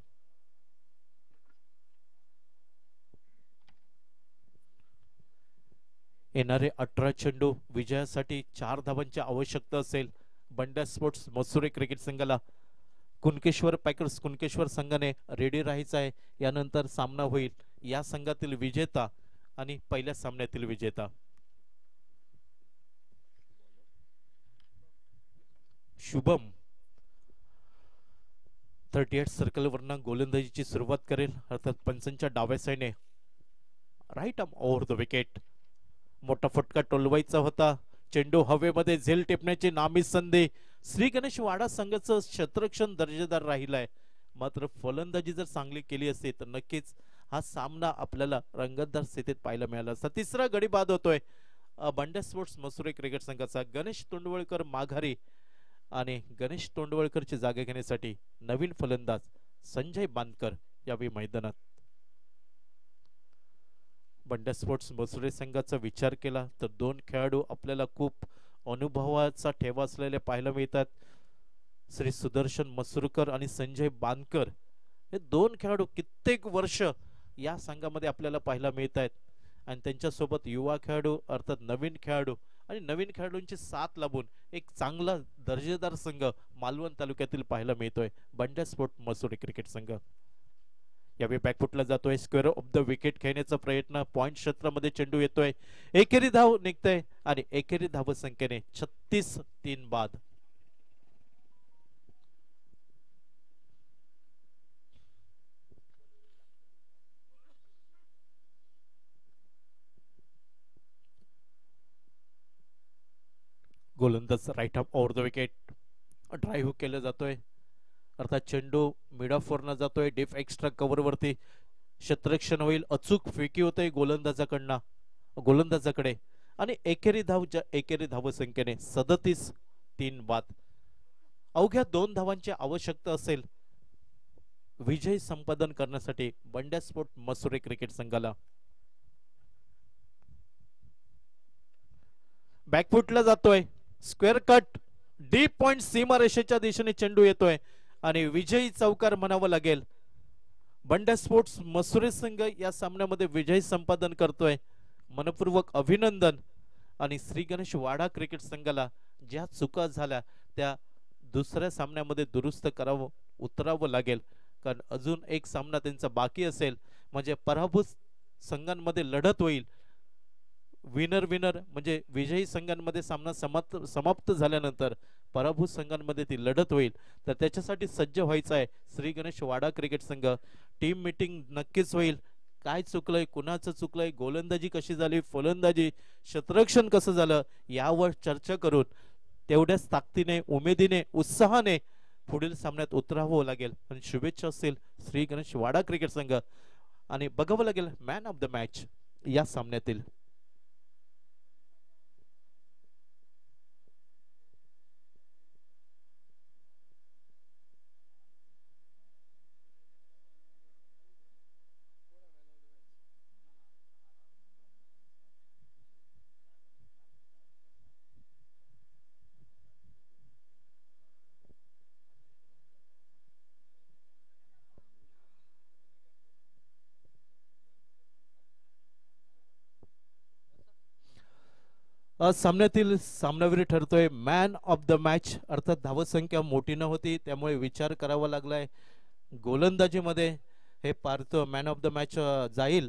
येणारे 18 चेंडू विजयासाठी 4 धावांची आवश्यकता असेल बंड्या स्पोर्ट्स मसुरे क्रिकेट संघाला. कुणकेश्वर पॅकर्स कुणकेश्वर संघाने रेडी राहायचं आहे. यानंतर सामना होईल या संघातील विजेता आणि पहिल्या सामन्यातील विजेता. शुभम 38 सर्कल वरनं गोलंदाजीची सुरुवात करेल. अर्थात पंचांच्या डाव्या साईडने right arm over the wicket. मोठा फटका टोलवायचा होता. चेंडू हवेमध्ये झेल टिपण्याची नामी संधी. श्री गणेश वाडा संघाचं क्षेत्ररक्षण दर्जेदार राहिलाय. मात्र फलंदाजी जर चांगली केली असती तर नक्कीच हा सामना आपल्याला रंगतदार स्थितीत पाहायला मिळाला असता. तिसरा गडी बाद होतोय बंड्या स्पोर्ट्स मसुरे क्रिकेट संघाचा. गणेश तोंडवळकर माघारी आणि गणेश तोंडवळकरची जागा घेण्यासाठी नवीन फलंदाज संजय बांदकर यावेळी मैदानात. बंड्या स्पोर्ट्स मसुरे संघाचा विचार केला तर 2 खेळाडू आपल्याला खूप अनुभवाचा ठेवा असलेले पाहायला मिळतात. श्री सुदर्शन मसुरकर आणि संजय बांदकर हे 2 खेळाडू कित्येक वर्ष या संघामध्ये आपल्याला पाहायला मिळत आहेत. आणि त्यांच्यासोबत युवा खेळाडू अर्थात नवीन खेळाडू आणि नवीन खेळाडूंची साथ लाभून एक चांगला दर्जेदार संघ मालवण तालुक्यातील पाहायला मिळतोय बंड्या स्पोर्ट मसुरे क्रिकेट संघ. यावेळी बॅकफुटला जातोय. स्क्वेअर ऑफ द विकेट खेळण्याचा प्रयत्न. पॉइंट क्षेत्रामध्ये चेंडू येतोय. एकेरी धाव निघतोय आणि एकेरी धाव संख्येने 36 3 बाद. गोलंदाज right arm over the wicket. Drive केलं जातोय. अर्थात चेंडू मिड ऑफ वरनं जातोय. डीप एक्स्ट्रा कव्हर वरती क्षेत्ररक्षण होईल. अचूक फेकी होतोय गोलंदाजाकडे आणि एकेरी धाव संख्येने 37 3 बाद. अवघ्या 2 धावांची आवश्यकता असेल विजय संपादन करण्यासाठी बंड्या स्पोर्ट मसुरे क्रिकेट संघाला. बॅकफुटला जातोय. स्क्वेअर कट डीप पॉइंट सीमारेषेच्या दिशेने चेंडू येतोय आणि विजयी चौकार म्हणावं लागेल. बंड्या स्पोर्ट्स मसुरे संघ या सामन्यामध्ये विजय संपादन करतोय. मनपूर्वक अभिनंदन. आणि श्री गणेश वाडा क्रिकेट संघाला ज्या चुका झाल्या त्या दुसऱ्या सामन्यामध्ये दुरुस्त करावं उतरावं लागेल. कारण अजून एक सामना त्यांचा बाकी असेल. म्हणजे पराभूत संघांमध्ये लढत होईल. विनर म्हणजे विजयी संघांमध्ये सामना समाप्त झाल्यानंतर पराभूत संघांमध्ये ती लढत होईल. तर त्याच्यासाठी सज्ज व्हायचं आहे श्री गणेश वाडा क्रिकेट संघ. टीम मीटिंग नक्कीच होईल. काय चुकलंय कुणाचं चुकलंय गोलंदाजी कशी झाली फलंदाजी क्षेत्ररक्षण कसं झालं यावर चर्चा करून तेवढ्याच ताकदीने उमेदीने उत्साहाने पुढील सामन्यात उतरावं लागेल. आणि शुभेच्छा असतील श्री गणेश वाडा क्रिकेट संघ. आणि बघावं लागेल मॅन ऑफ द मॅच या सामन्यातील. सामन्यातील सामनावीर ठरतोय मॅन ऑफ द मॅच, अर्थात धावसंख्या मोठी न होती त्यामुळे विचार करावा लागलाय गोलंदाजीमध्ये हे Parth man of the match जाईल